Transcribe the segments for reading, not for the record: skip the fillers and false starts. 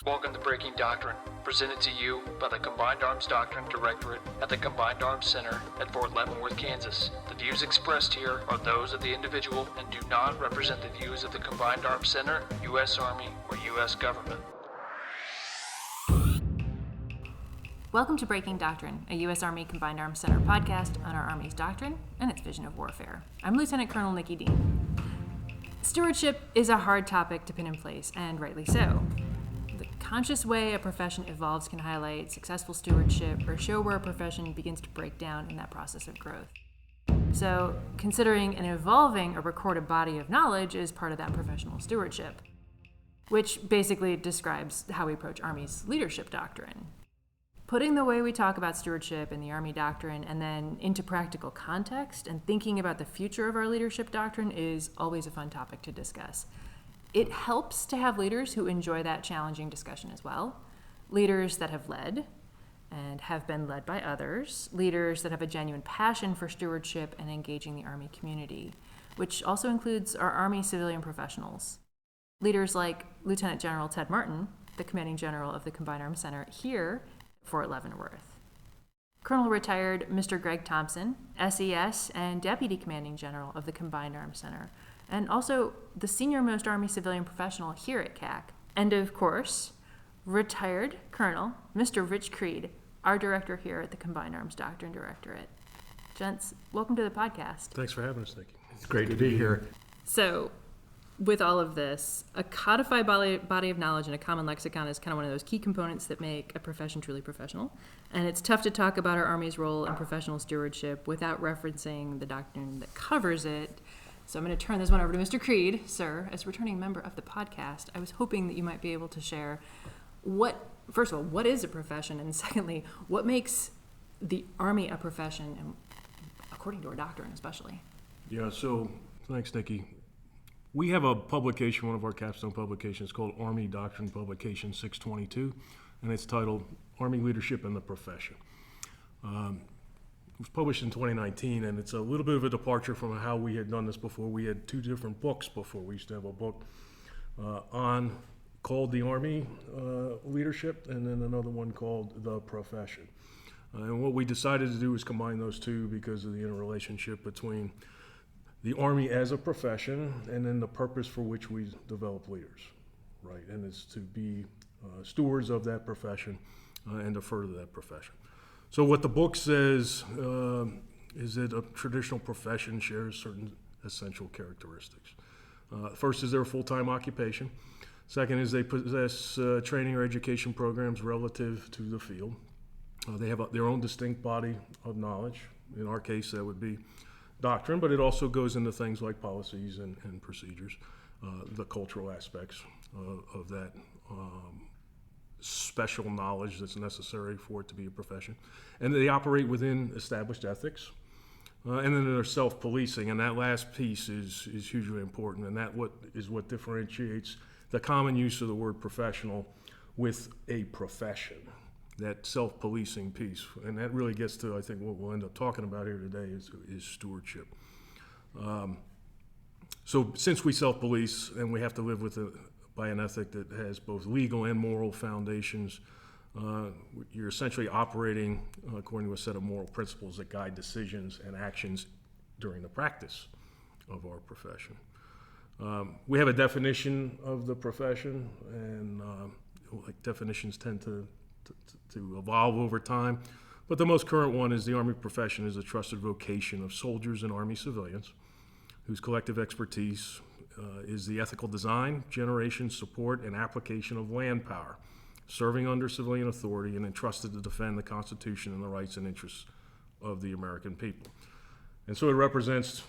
Welcome to Breaking Doctrine, presented to you by the Combined Arms Doctrine Directorate at the Combined Arms Center at Fort Leavenworth, Kansas. The views expressed here are those of the individual and do not represent the views of the Combined Arms Center, U.S. Army, or U.S. government. Welcome to Breaking Doctrine, a U.S. Army Combined Arms Center podcast on our Army's doctrine and its vision of warfare. I'm Lieutenant Colonel Nikki Dean. Stewardship is a hard topic to pin in place, and rightly so. The conscious way a profession evolves can highlight successful stewardship or show where a profession begins to break down in that process of growth. So, considering and evolving a recorded body of knowledge is part of that professional stewardship, which basically describes how we approach Army's leadership doctrine. Putting the way we talk about stewardship in the Army doctrine and then into practical context and thinking about the future of our leadership doctrine is always a fun topic to discuss. It helps to have leaders who enjoy that challenging discussion as well. Leaders that have led and have been led by others. Leaders that have a genuine passion for stewardship and engaging the Army community, which also includes our Army civilian professionals. Leaders like Lieutenant General Ted Martin, the Commanding General of the Combined Arms Center here at Fort Leavenworth. Colonel retired Mr. Gregg Thompson, SES and Deputy Commanding General of the Combined Arms Center, and also the senior-most Army civilian professional here at CAC. And of course, retired Colonel Mr. Rich Creed, our director here at the Combined Arms Doctrine Directorate. Gents, welcome to the podcast. Thanks for having us, Nikki. It's great to be here. So, with all of this, a codified body of knowledge and a common lexicon is kind of one of those key components that make a profession truly professional. And it's tough to talk about our Army's role in professional stewardship without referencing the doctrine that covers it. So I'm going to turn this one over to Mr. Creed. Sir, as returning member of the podcast, I was hoping that you might be able to share first of all, what is a profession? And secondly, what makes the Army a profession, and according to our doctrine especially? Yeah, so thanks, Nikki. We have a publication, one of our capstone publications, called Army Doctrine Publication 622, and it's titled Army Leadership and the Profession. It was published in 2019, and it's a little bit of a departure from how we had done this before. We had two different books before. We used to have a book called The Army Leadership, and then another one called The Profession. And what we decided to do was combine those two because of the interrelationship between the Army as a profession and then the purpose for which we develop leaders, right? And it's to be stewards of that profession and to further that profession. So what the book says is that a traditional profession shares certain essential characteristics. First is they're a full-time occupation. Second is they possess training or education programs relative to the field. They have their own distinct body of knowledge. In our case, that would be doctrine, but it also goes into things like policies and procedures, the cultural aspects of that special knowledge that's necessary for it to be a profession. And they operate within established ethics. And then they're self-policing, and that last piece is hugely important, and that is what differentiates the common use of the word professional with a profession, that self-policing piece. And that really gets to, I think, what we'll end up talking about here today is stewardship. So since we self-police and we have to live by an ethic that has both legal and moral foundations, you're essentially operating according to a set of moral principles that guide decisions and actions during the practice of our profession. We have a definition of the profession, and definitions tend to evolve over time, but the most current one is the Army profession is a trusted vocation of soldiers and Army civilians whose collective expertise is the ethical design, generation, support, and application of land power, serving under civilian authority and entrusted to defend the Constitution and the rights and interests of the American people. And so it represents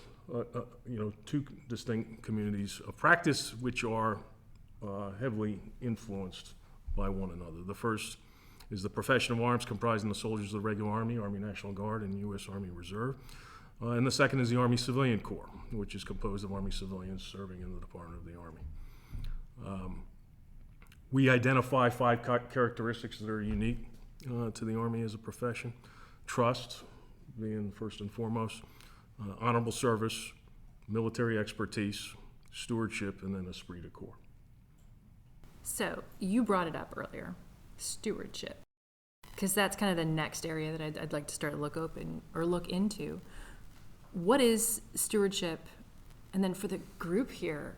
two distinct communities of practice which are heavily influenced by one another. The first is the profession of arms comprising the soldiers of the regular Army, Army National Guard, and U.S. Army Reserve. And the second is the Army Civilian Corps, which is composed of Army civilians serving in the Department of the Army. We identify 5 characteristics that are unique to the Army as a profession. Trust, being first and foremost, honorable service, military expertise, stewardship, and then esprit de corps. So you brought it up earlier, stewardship, because that's kind of the next area that I'd like to start to look into. What is stewardship? And then for the group here,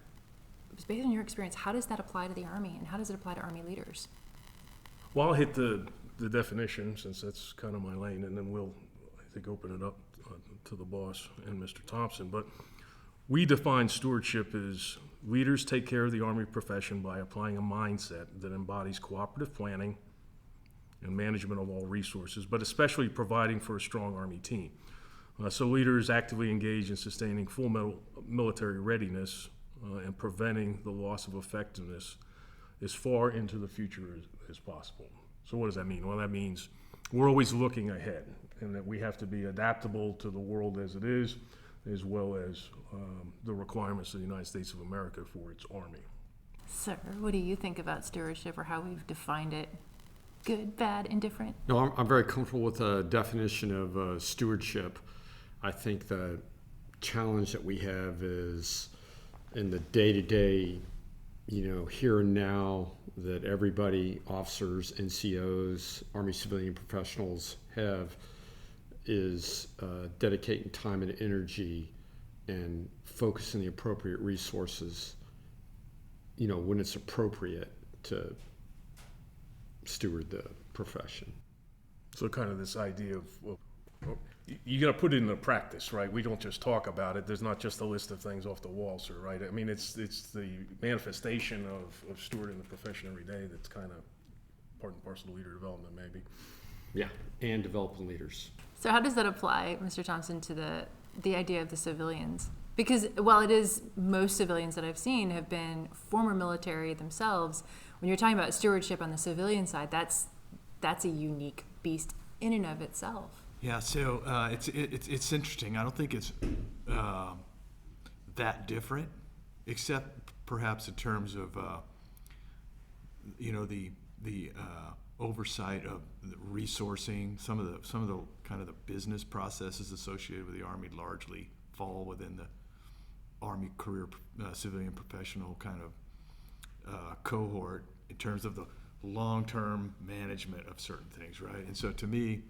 based on your experience, how does that apply to the Army, and how does it apply to Army leaders? Well, I'll hit the definition, since that's kind of my lane, and then we'll, I think, open it up to the boss and Mr. Thompson. But we define stewardship as leaders take care of the Army profession by applying a mindset that embodies cooperative planning and management of all resources, but especially providing for a strong Army team. So leaders actively engage in sustaining full military readiness and preventing the loss of effectiveness as far into the future as possible. So what does that mean? Well, that means we're always looking ahead, and that we have to be adaptable to the world as it is, as well as the requirements of the United States of America for its Army. Sir, what do you think about stewardship, or how we've defined it? Good, bad, indifferent? No, I'm very comfortable with the definition of stewardship. I think the challenge that we have is in the day-to-day, here and now, that everybody, officers, NCOs, Army civilian professionals have, is dedicating time and energy and focusing the appropriate resources, when it's appropriate to steward the profession. So kind of this idea of, you got to put it into practice, right? We don't just talk about it. There's not just a list of things off the wall, sir, right? I mean, it's the manifestation of stewarding the profession every day that's kind of part and parcel of leader development, maybe. Yeah, and developing leaders. So how does that apply, Mr. Thompson, to the idea of the civilians? Because while it is, most civilians that I've seen have been former military themselves, when you're talking about stewardship on the civilian side, that's a unique beast in and of itself. Yeah, so it's interesting. I don't think it's that different, except perhaps in terms of the oversight of the resourcing. Some of the kind of the business processes associated with the Army largely fall within the Army career civilian professional kind of cohort in terms of the long-term management of certain things, right? And so to me,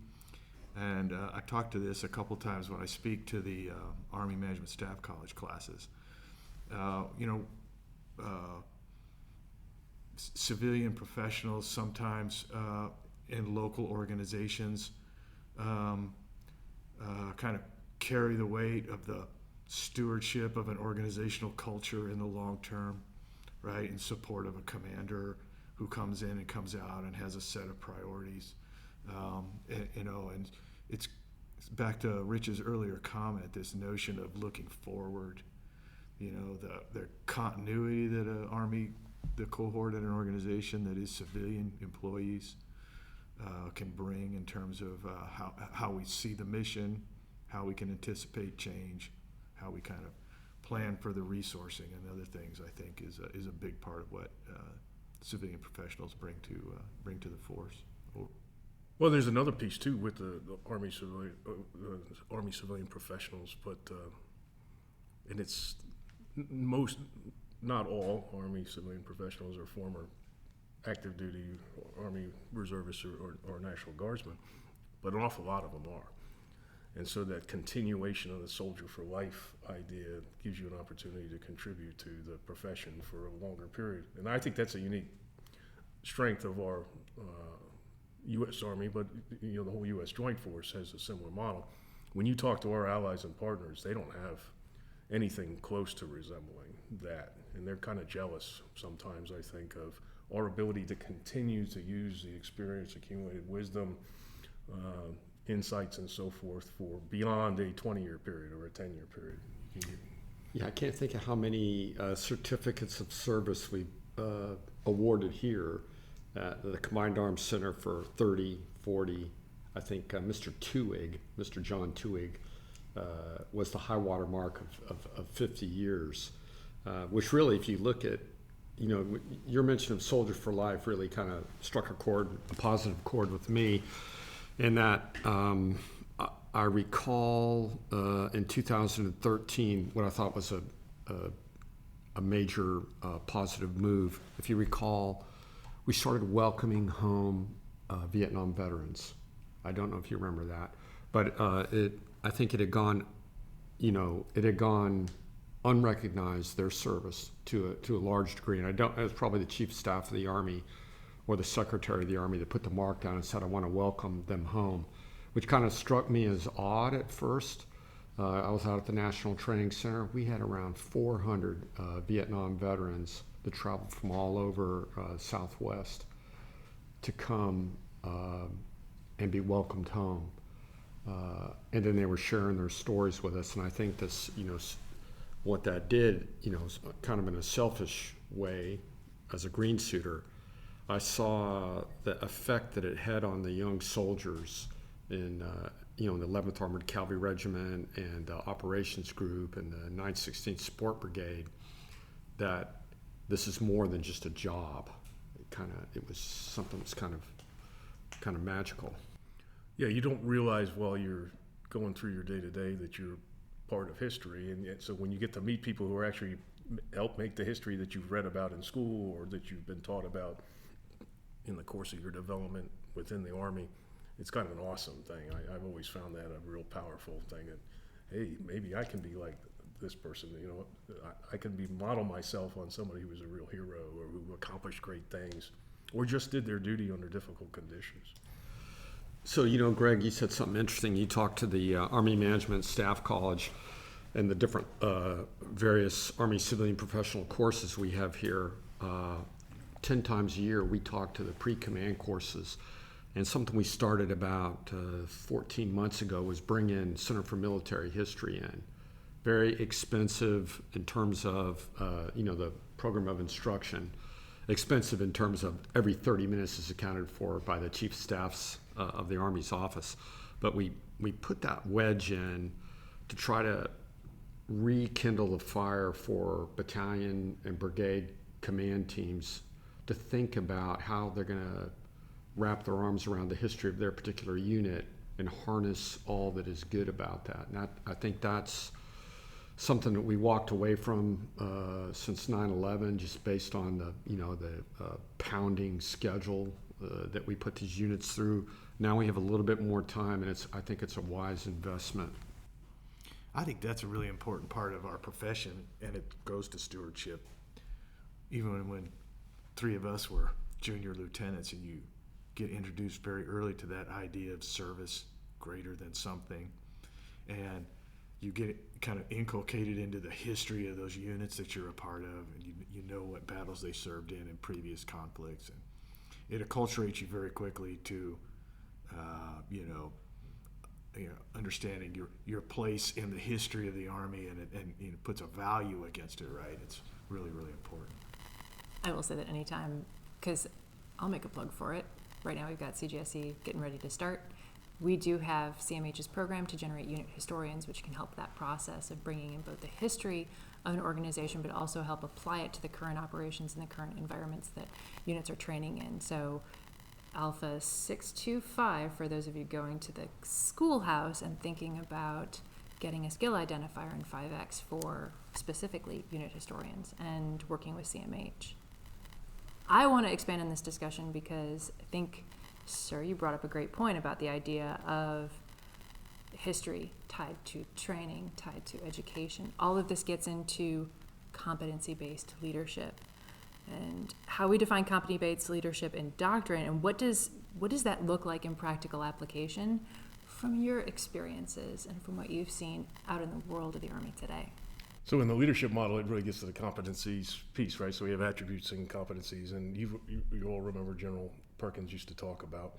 and I talked to this a couple times when I speak to the Army Management Staff College classes. Civilian professionals sometimes in local organizations kind of carry the weight of the stewardship of an organizational culture in the long term, right? In support of a commander who comes in and comes out and has a set of priorities. And it's back to Rich's earlier comment, this notion of looking forward, the continuity that the cohort in an organization that is civilian employees can bring in terms of how we see the mission, how we can anticipate change, how we kind of plan for the resourcing and other things, I think is a big part of what civilian professionals bring to the force. Well, there's another piece too with the Army civilian professionals, but and it's not all Army civilian professionals are former active duty Army reservists or National Guardsmen, but an awful lot of them are. And so that continuation of the soldier for life idea gives you an opportunity to contribute to the profession for a longer period. And I think that's a unique strength of our U.S. Army, but the whole U.S. Joint Force has a similar model. When you talk to our allies and partners, they don't have anything close to resembling that. And they're kind of jealous sometimes, I think, of our ability to continue to use the experience, accumulated wisdom, insights and so forth for beyond a 20-year period or a 10-year period. Yeah, I can't think of how many certificates of service we've awarded here at the Combined Arms Center for 30, 40. I think Mr. John Tuig, was the high water mark of 50 years, which really, if you look at, your mention of Soldier for Life really kind of struck a positive chord with me. In that, I recall in 2013 what I thought was a major positive move. If you recall, we started welcoming home Vietnam veterans. I don't know if you remember that, but I think it had gone unrecognized, their service to a large degree. And it was probably the Chief of Staff of the Army or the Secretary of the Army that put the mark down and said, I want to welcome them home, which kind of struck me as odd at first. I was out at the National Training Center. We had around 400 Vietnam veterans that traveled from all over Southwest to come and be welcomed home. And then they were sharing their stories with us. And I think this, what that did, kind of in a selfish way, as a green suiter, I saw the effect that it had on the young soldiers in the 11th Armored Cavalry Regiment and the Operations Group and the 9th 16th Support Brigade, that this is more than just a job. It was something that's kind of magical. Yeah, you don't realize while you're going through your day-to-day that you're part of history, and yet, so when you get to meet people who are actually help make the history that you've read about in school or that you've been taught about in the course of your development within the Army, it's kind of an awesome thing. I've always found that a real powerful thing. That, hey, maybe I can be like this person. I can model myself on somebody who was a real hero or who accomplished great things or just did their duty under difficult conditions. So, Greg, you said something interesting. You talked to the Army Management Staff College and the different various Army civilian professional courses we have here. 10 times a year, we talk to the pre-command courses. And something we started about 14 months ago was bring in Center for Military History in. Very expensive in terms of, the program of instruction. Expensive in terms of every 30 minutes is accounted for by the Chief of Staff's of the Army's office. But we put that wedge in to try to rekindle the fire for battalion and brigade command teams to think about how they're going to wrap their arms around the history of their particular unit and harness all that is good about that. And I think that's something that we walked away from since 9/11, just based on the pounding schedule that we put these units through. Now we have a little bit more time, and I think it's a wise investment. I think that's a really important part of our profession, and it goes to stewardship. Even when three of us were junior lieutenants, and you get introduced very early to that idea of service greater than something, and you get kind of inculcated into the history of those units that you're a part of, and you know what battles they served in previous conflicts, and it acculturates you very quickly to understanding your place in the history of the Army, and it puts a value against it, right? It's really, really important. I will say that anytime, because I'll make a plug for it. Right now we've got CGSE getting ready to start. We do have CMH's program to generate unit historians, which can help that process of bringing in both the history of an organization, but also help apply it to the current operations and the current environments that units are training in. So Alpha 625, for those of you going to the schoolhouse and thinking about getting a skill identifier in 5X for specifically unit historians and working with CMH. I want to expand on this discussion because I think, sir, you brought up a great point about the idea of history tied to training, tied to education. All of this gets into competency-based leadership and how we define competency-based leadership in doctrine, and what does that look like in practical application from your experiences and from what you've seen out in the world of the Army today? So in the leadership model, it really gets to the competencies piece, right? So we have attributes and competencies, and you all remember General Perkins used to talk about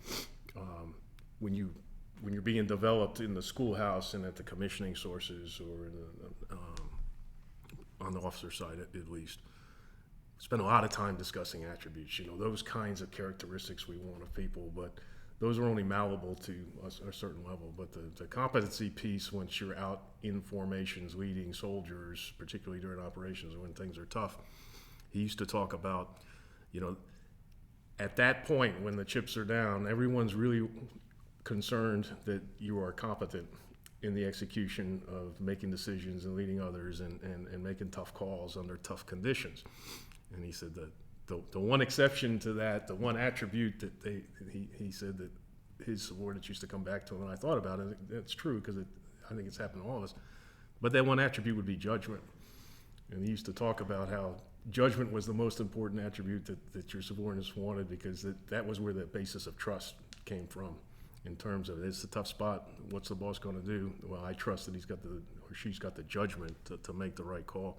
when you're being developed in the schoolhouse and at the commissioning sources or in on the officer side at least. Spend a lot of time discussing attributes, those kinds of characteristics we want of people, but those are only malleable to a certain level. But the competency piece, once you're out in formations leading soldiers, particularly during operations when things are tough, he used to talk about, at that point when the chips are down, everyone's really concerned that you are competent in the execution of making decisions and leading others and making tough calls under tough conditions. And he said that the one exception to that, the one attribute that he said that his subordinates used to come back to him, and I thought about it, that's true, because I think it's happened to all of us, but that one attribute would be judgment. And he used to talk about how judgment was the most important attribute that your subordinates wanted, because that was where the basis of trust came from, in terms of, it's a tough spot, what's the boss going to do? Well, I trust that she's got the judgment to make the right call.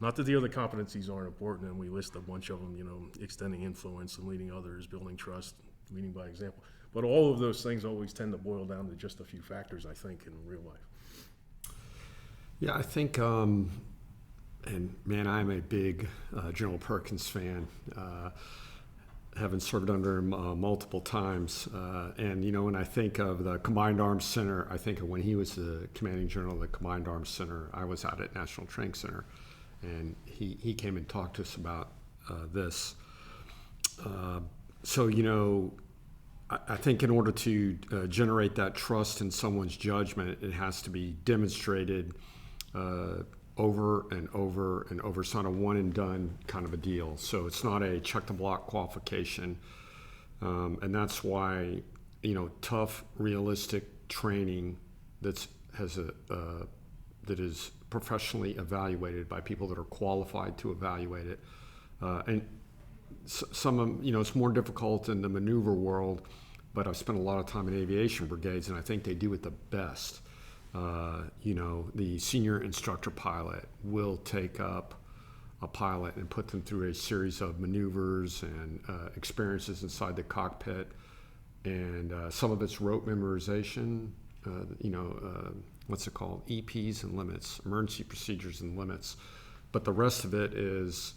Not that the other competencies aren't important, and we list a bunch of them, extending influence and leading others, building trust, leading by example. But all of those things always tend to boil down to just a few factors, I think, in real life. Yeah, I think, and man, I'm a big General Perkins fan, having served under him multiple times. And, when I think of the Combined Arms Center, I think of when he was the commanding general of the Combined Arms Center. I was out at National Training Center, and he came and talked to us about this. So, I think in order to generate that trust in someone's judgment, it has to be demonstrated over and over and over. It's not a one and done kind of a deal. So it's not a check the block qualification. And that's why, tough, realistic training that is professionally evaluated by people that are qualified to evaluate it. And some, it's more difficult in the maneuver world, but I've spent a lot of time in aviation brigades, and I think they do it the best. The senior instructor pilot will take up a pilot and put them through a series of maneuvers and experiences inside the cockpit. And some of it's rote memorization, what's it called? EPs and limits, emergency procedures and limits. But the rest of it is,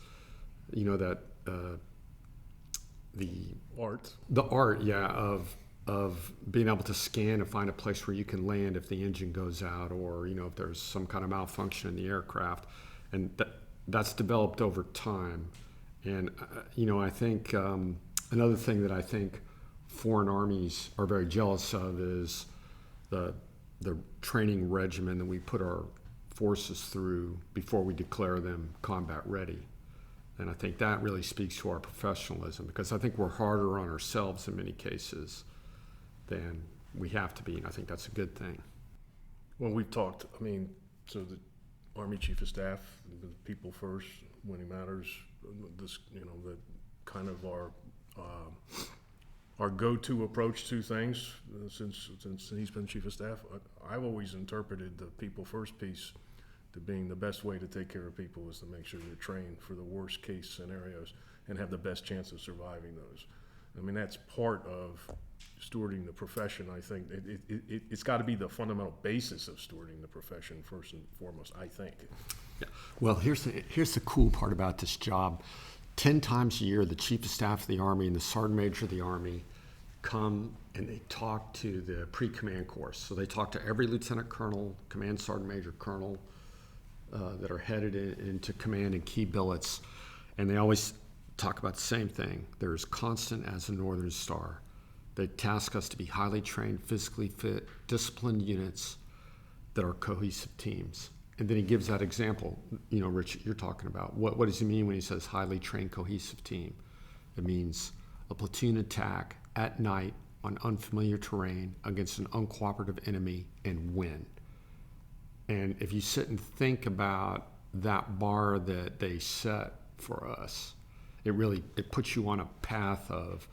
the art, of being able to scan and find a place where you can land if the engine goes out, or if there's some kind of malfunction in the aircraft, and that's developed over time. And I think another thing that I think foreign armies are very jealous of is the training regimen that we put our forces through before we declare them combat ready. And I think that really speaks to our professionalism, because I think we're harder on ourselves in many cases than we have to be, and I think that's a good thing. Well, we've talked, so the Army Chief of Staff, the people first, winning matters, this, the kind of our go-to approach to things since he's been Chief of Staff. I've always interpreted the people first piece to being the best way to take care of people is to make sure they're trained for the worst case scenarios and have the best chance of surviving those. That's part of stewarding the profession. I think it's got to be the fundamental basis of stewarding the profession first and foremost, I think. Yeah. Well, here's the cool part about this job. 10 times a year, the Chief of Staff of the Army and the Sergeant Major of the Army come and they talk to the pre-command course. So they talk to every Lieutenant Colonel, Command Sergeant Major, Colonel that are headed into command and key billets, and they always talk about the same thing. They're as constant as a northern star. They task us to be highly trained, physically fit, disciplined units that are cohesive teams. And then he gives that example, Rich, you're talking about. What does he mean when he says highly trained, cohesive team? It means a platoon attack at night on unfamiliar terrain against an uncooperative enemy and win. And if you sit and think about that bar that they set for us, it puts you on a path of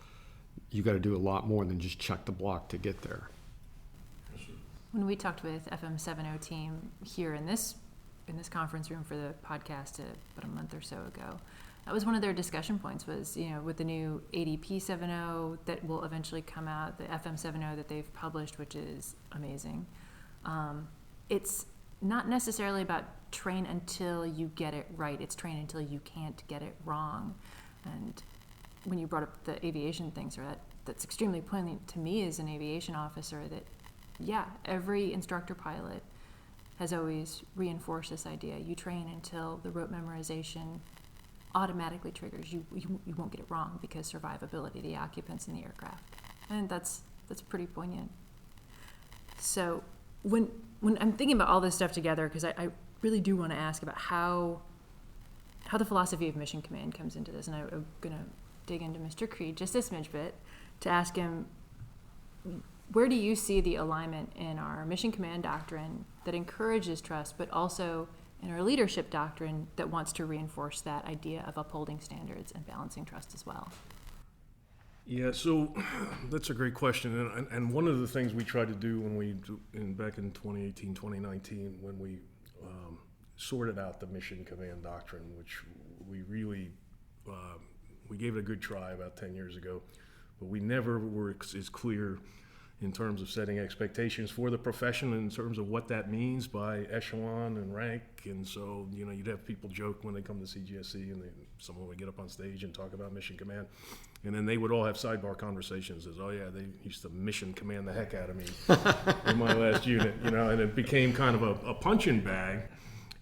you got to do a lot more than just check the block to get there. When we talked with FM 70 team here in this conference room for the podcast about a month or so ago, that was one of their discussion points was, with the new ADP 70 that will eventually come out, the FM 70 that they've published, which is amazing. It's not necessarily about train until you get it right. It's train until you can't get it wrong. And when you brought up the aviation thing, sir, that's extremely poignant to me as an aviation officer that, every instructor pilot has always reinforced this idea. You train until the rote memorization automatically triggers. You won't get it wrong because survivability, the occupants in the aircraft. And that's pretty poignant. So when I'm thinking about all this stuff together, because I really do want to ask about how how the philosophy of mission command comes into this. And I'm going to dig into Mr. Creed just a smidge bit to ask him, where do you see the alignment in our mission command doctrine that encourages trust, but also in our leadership doctrine that wants to reinforce that idea of upholding standards and balancing trust as well? Yeah, so that's a great question. And one of the things we tried to do back in 2018, 2019, when we sorted out the mission command doctrine, which we really, we gave it a good try about 10 years ago, but we never were as clear in terms of setting expectations for the profession in terms of what that means by echelon and rank. And so, you'd have people joke when they come to CGSC and someone would get up on stage and talk about mission command. And then they would all have sidebar conversations as, oh yeah, they used to mission command the heck out of me in my last unit, and it became kind of a punching bag,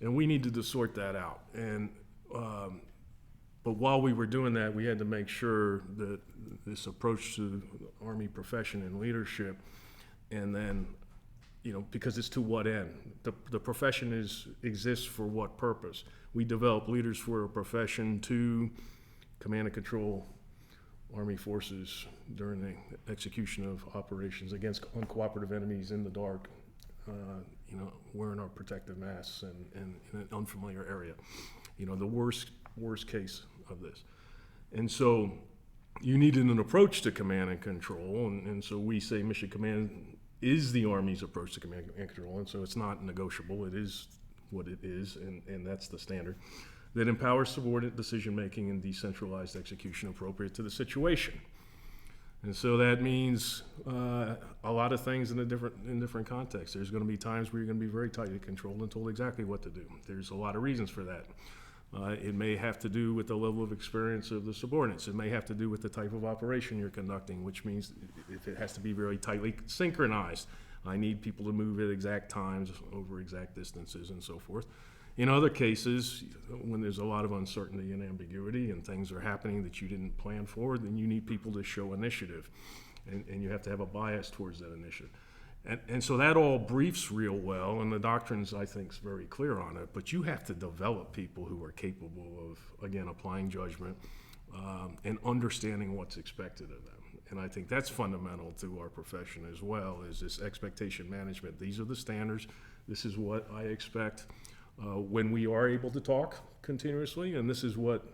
and we needed to sort that out. And but while we were doing that, we had to make sure that this approach to the Army profession and leadership, and then, because it's to what end? The profession exists for what purpose? We develop leaders for a profession to command and control Army forces during the execution of operations against uncooperative enemies in the dark, wearing our protective masks and in an unfamiliar area. The worst case of this. And so you needed an approach to command and control, and so we say mission command is the Army's approach to command and control, and so it's not negotiable. It is what it is, and that's the standard, that empowers subordinate decision-making and decentralized execution appropriate to the situation. And so that means a lot of things in different contexts. There's going to be times where you're going to be very tightly controlled and told exactly what to do. There's a lot of reasons for that. It may have to do with the level of experience of the subordinates. It may have to do with the type of operation you're conducting, which means if it has to be very tightly synchronized, I need people to move at exact times over exact distances and so forth. In other cases, when there's a lot of uncertainty and ambiguity and things are happening that you didn't plan for, then you need people to show initiative, and you have to have a bias towards that initiative. And so that all briefs real well, and the doctrine's, I think, is very clear on it, but you have to develop people who are capable of, again, applying judgment and understanding what's expected of them. And I think that's fundamental to our profession as well, is this expectation management. These are the standards. This is what I expect when we are able to talk continuously, and this is what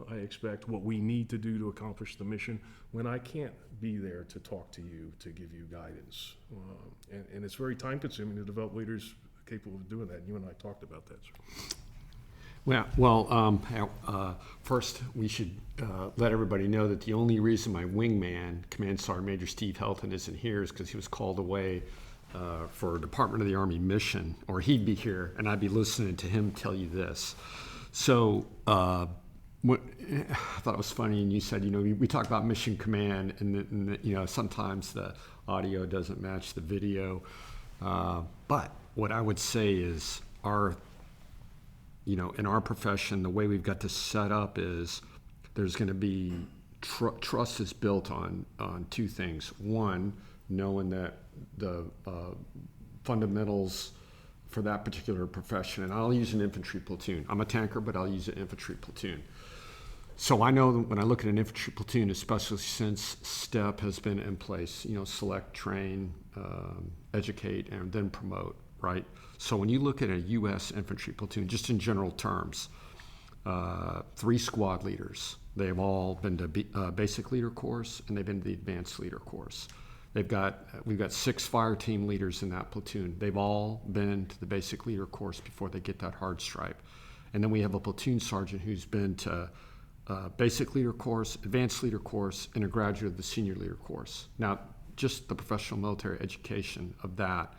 I expect, what we need to do to accomplish the mission when I can't be there to talk to you, to give you guidance. And it's very time consuming to develop leaders capable of doing that. You and I talked about that, sir. Well, first we should let everybody know that the only reason my wingman, Command Sergeant Major Steve Helton, isn't here is because he was called away for a Department of the Army mission, or he'd be here and I'd be listening to him tell you this. So what I thought it was funny, and you said, we talk about mission command, and sometimes the audio doesn't match the video. But what I would say is in our profession, the way we've got this set up is there's going to be trust is built on two things. One, knowing that the fundamentals for that particular profession, and I'll use an infantry platoon. I'm a tanker, but I'll use an infantry platoon. So I know that when I look at an infantry platoon, especially since STEP has been in place, select, train, educate, and then promote, right? So when you look at a U.S. infantry platoon, just in general terms, 3 squad leaders. They've all been to basic leader course, and they've been to the advanced leader course. We've got 6 fire team leaders in that platoon. They've all been to the basic leader course before they get that hard stripe. And then we have a platoon sergeant who's been to basic leader course, advanced leader course, and a graduate of the senior leader course. Now, just the professional military education of that,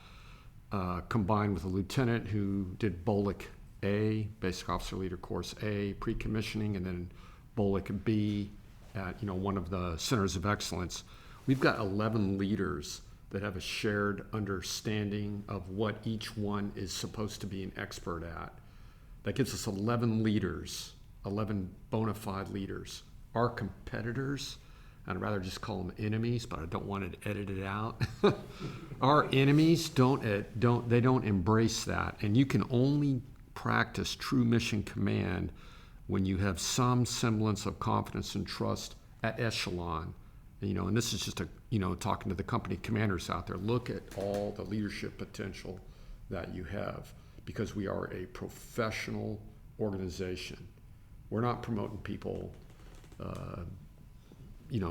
combined with a lieutenant who did BOLIC A, basic officer leader course A, pre-commissioning, and then BOLIC B at one of the centers of excellence. We've got 11 leaders that have a shared understanding of what each one is supposed to be an expert at. That gives us 11 leaders, 11 bona fide leaders. Our competitors, I'd rather just call them enemies, but I don't want it edited out. Our enemies don't embrace that, and you can only practice true mission command when you have some semblance of confidence and trust at echelon, and this is just talking to the company commanders out there, look at all the leadership potential that you have, because we are a professional organization. We're not promoting people,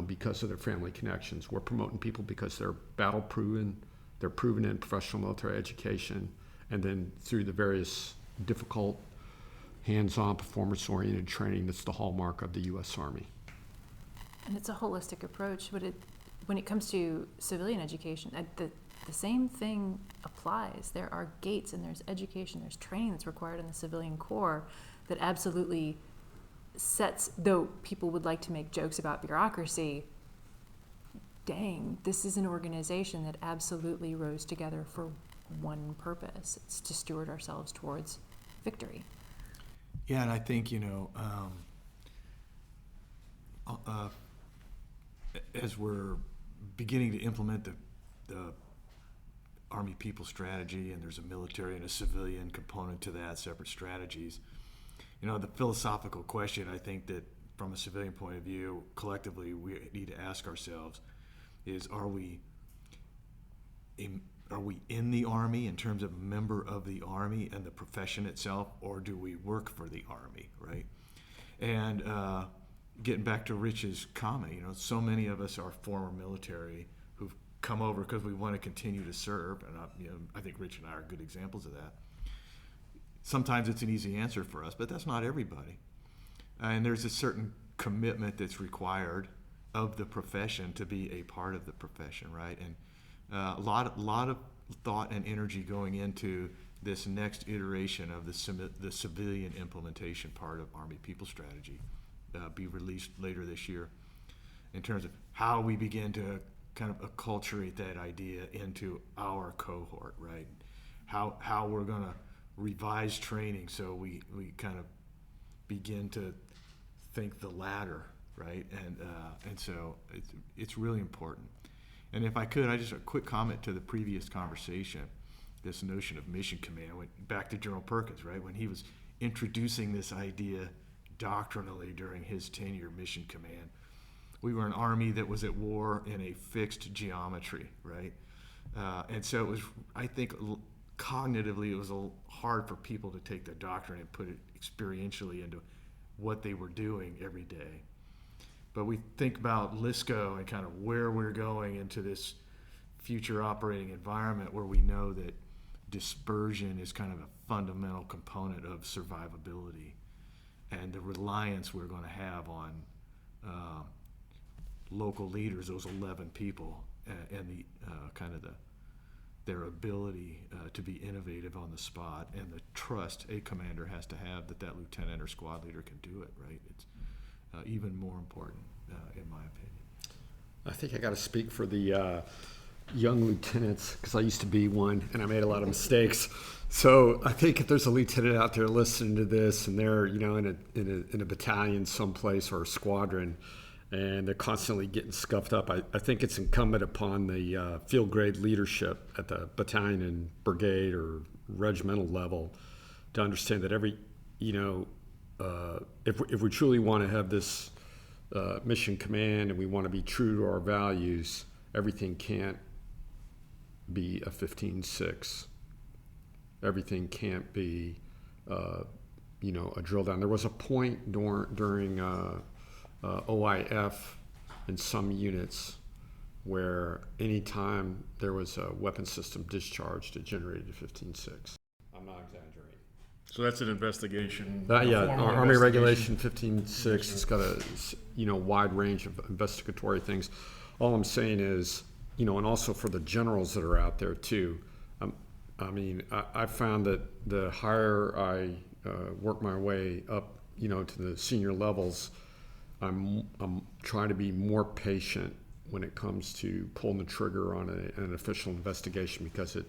because of their family connections. We're promoting people because they're battle proven, they're proven in professional military education, and then through the various difficult hands-on performance-oriented training that's the hallmark of the U.S. Army. And it's a holistic approach, but when it comes to civilian education, the same thing applies. There are gates and there's education, there's training that's required in the civilian corps that absolutely sets, though people would like to make jokes about bureaucracy, dang, this is an organization that absolutely rose together for one purpose. It's to steward ourselves towards victory. Yeah, and I think, as we're beginning to implement the Army People strategy, and there's a military and a civilian component to that, separate strategies, the philosophical question, I think that from a civilian point of view, collectively, we need to ask ourselves is, are we in the Army in terms of a member of the Army and the profession itself, or do we work for the Army, right? And getting back to Rich's comment, so many of us are former military who've come over because we want to continue to serve, and I think Rich and I are good examples of that. Sometimes it's an easy answer for us, but that's not everybody. And there's a certain commitment that's required of the profession to be a part of the profession, right? And a lot of thought and energy going into this next iteration of the civilian implementation part of Army People Strategy, be released later this year, in terms of how we begin to kind of acculturate that idea into our cohort, right? How we're going to revise training so we kind of begin to think the ladder, right? And so it's really important. And if I could, a quick comment to the previous conversation, this notion of mission command. I went back to General Perkins, right? When he was introducing this idea doctrinally during his tenure, mission command. We were an army that was at war in a fixed geometry, right? And so it was, I think, cognitively, it was hard for people to take the doctrine and put it experientially into what they were doing every day. But we think about LISCO and kind of where we're going into this future operating environment where we know that dispersion is kind of a fundamental component of survivability, and the reliance we're going to have on local leaders, those 11 people, and the their ability to be innovative on the spot, and the trust a commander has to have that lieutenant or squad leader can do it, right? It's even more important, in my opinion. I think I got to speak for the young lieutenants, because I used to be one and I made a lot of mistakes. So I think if there's a lieutenant out there listening to this and they're in a battalion someplace or a squadron, and they're constantly getting scuffed up, I think it's incumbent upon the field grade leadership at the battalion and brigade or regimental level to understand that if we truly want to have this mission command and we want to be true to our values, everything can't be a 15-6. Everything can't be, a drill down. There was a point during OIF in some units where anytime there was a weapon system discharged, it generated a 15-6. I'm not exaggerating. So that's an investigation. Army Regulation 15-6. It's got a wide range of investigatory things. All I'm saying is, and also for the generals that are out there too. I found that the higher I work my way up, to the senior levels, I'm trying to be more patient when it comes to pulling the trigger on an official investigation, because it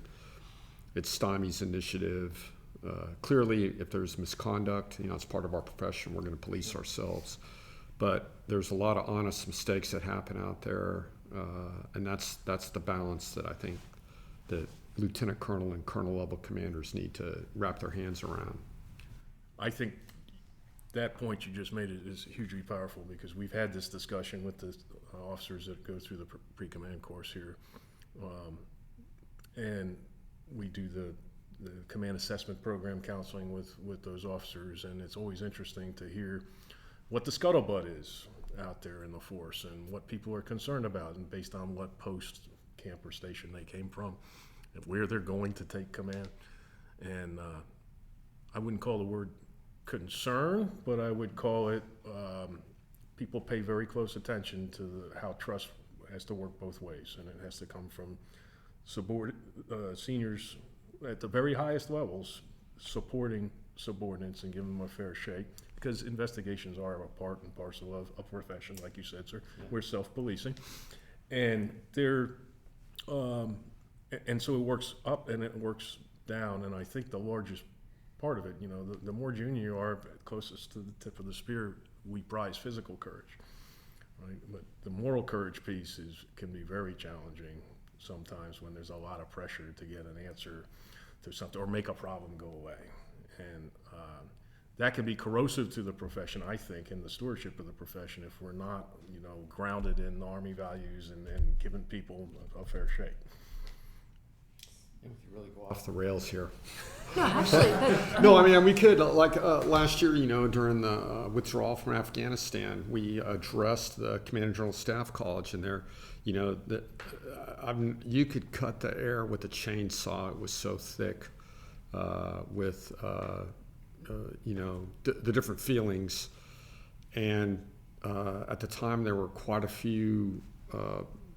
stymies initiative. Clearly, if there's misconduct, it's part of our profession. We're going to police ourselves, but there's a lot of honest mistakes that happen out there, and that's the balance that I think that lieutenant colonel and colonel level commanders need to wrap their hands around. I think that point you just made is hugely powerful, because we've had this discussion with the officers that go through the pre-command course here. And we do the command assessment program counseling with those officers, and it's always interesting to hear what the scuttlebutt is out there in the force and what people are concerned about, and based on what post, camp, or station they came from, and where they're going to take command. And I wouldn't call the word concern, but I would call it people pay very close attention to how trust has to work both ways, and it has to come from seniors at the very highest levels supporting subordinates and giving them a fair shake, because investigations are a part and parcel of a profession, like you said, sir. Yeah. We're self-policing, and and so it works up and it works down. And I think the largest part of it, the more junior you are, closest to the tip of the spear, we prize physical courage, right? But the moral courage piece can be very challenging sometimes when there's a lot of pressure to get an answer to something or make a problem go away. And that can be corrosive to the profession, I think, and the stewardship of the profession, if we're not, grounded in Army values and giving people a fair shake. We could really go off the rails here. No, actually. No, I mean, we could, last year, during the withdrawal from Afghanistan, we addressed the Command and General Staff College, and there, you could cut the air with a chainsaw. It was so thick with, the different feelings. And at the time, there were quite a few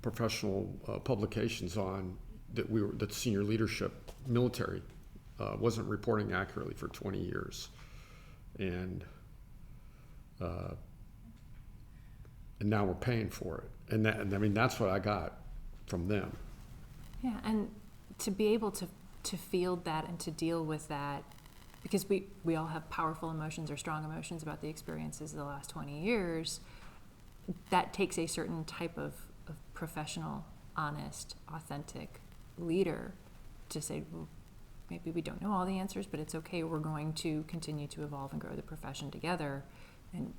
professional publications on that senior leadership, military, wasn't reporting accurately for 20 years. And now we're paying for it. And that's what I got from them. Yeah, and to be able to field that and to deal with that, because we all have powerful emotions or strong emotions about the experiences of the last 20 years, that takes a certain type of professional, honest, authentic leader to say, well, maybe we don't know all the answers, but it's okay. We're going to continue to evolve and grow the profession together and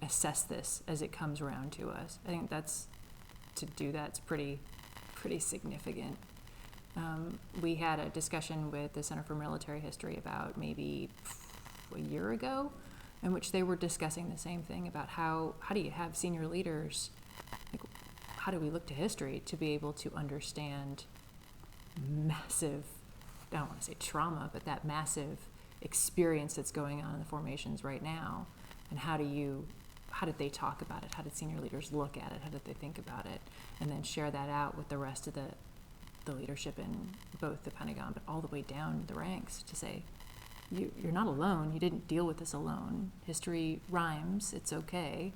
assess this as it comes around to us. I think to do that's pretty significant. We had a discussion with the Center for Military History about maybe a year ago, in which they were discussing the same thing about how do you have senior leaders, how do we look to history to be able to understand massive, I don't want to say trauma, but that massive experience that's going on in the formations right now, and how did they talk about it? How did senior leaders look at it? How did they think about it? And then share that out with the rest of the leadership in both the Pentagon, but all the way down the ranks, to say, you're not alone. You didn't deal with this alone. History rhymes. It's okay.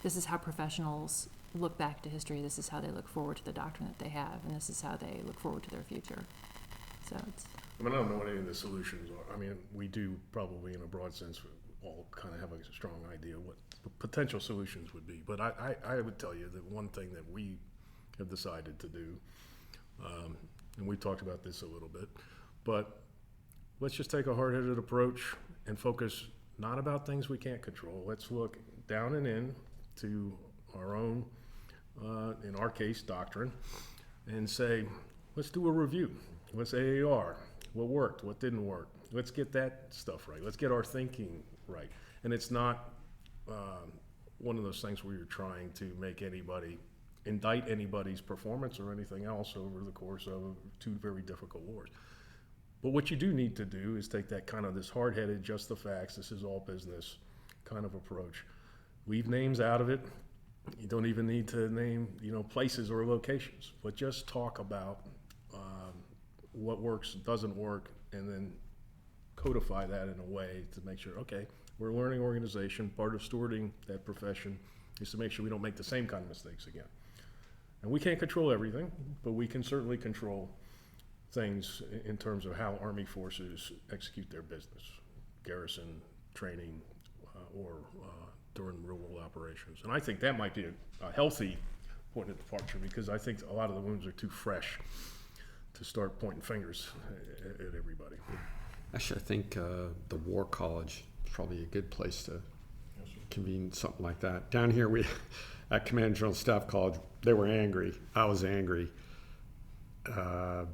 This is how professionals look back to history. This is how they look forward to the doctrine that they have, and this is how they look forward to their future. So I don't know what any of the solutions are. I mean, we do probably, in a broad sense, all kind of have a strong idea what potential solutions would be. But I would tell you that one thing that we have decided to do, and we talked about this a little bit, but let's just take a hard-headed approach and focus not about things we can't control. Let's look down and in to our own, in our case, doctrine, and say, let's do a review. Let's AAR. What worked? What didn't work? Let's get that stuff right. Let's get our thinking right. And it's not one of those things where you're trying to indict anybody's performance or anything else over the course of 2 very difficult wars. But what you do need to do is take that kind of this hard-headed, just the facts, this is all business kind of approach. Leave names out of it. You don't even need to name, places or locations, but just talk about what works, doesn't work, and then codify that in a way to make sure, okay, we're a learning organization. Part of stewarding that profession is to make sure we don't make the same kind of mistakes again. And we can't control everything, but we can certainly control things in terms of how Army forces execute their business, garrison training, or during real-world operations. And I think that might be a healthy point of departure, because I think a lot of the wounds are too fresh to start pointing fingers at everybody. Actually, I think the War College probably a good place to convene something like that. Down here, we at Command General Staff College, they were angry. I was angry. But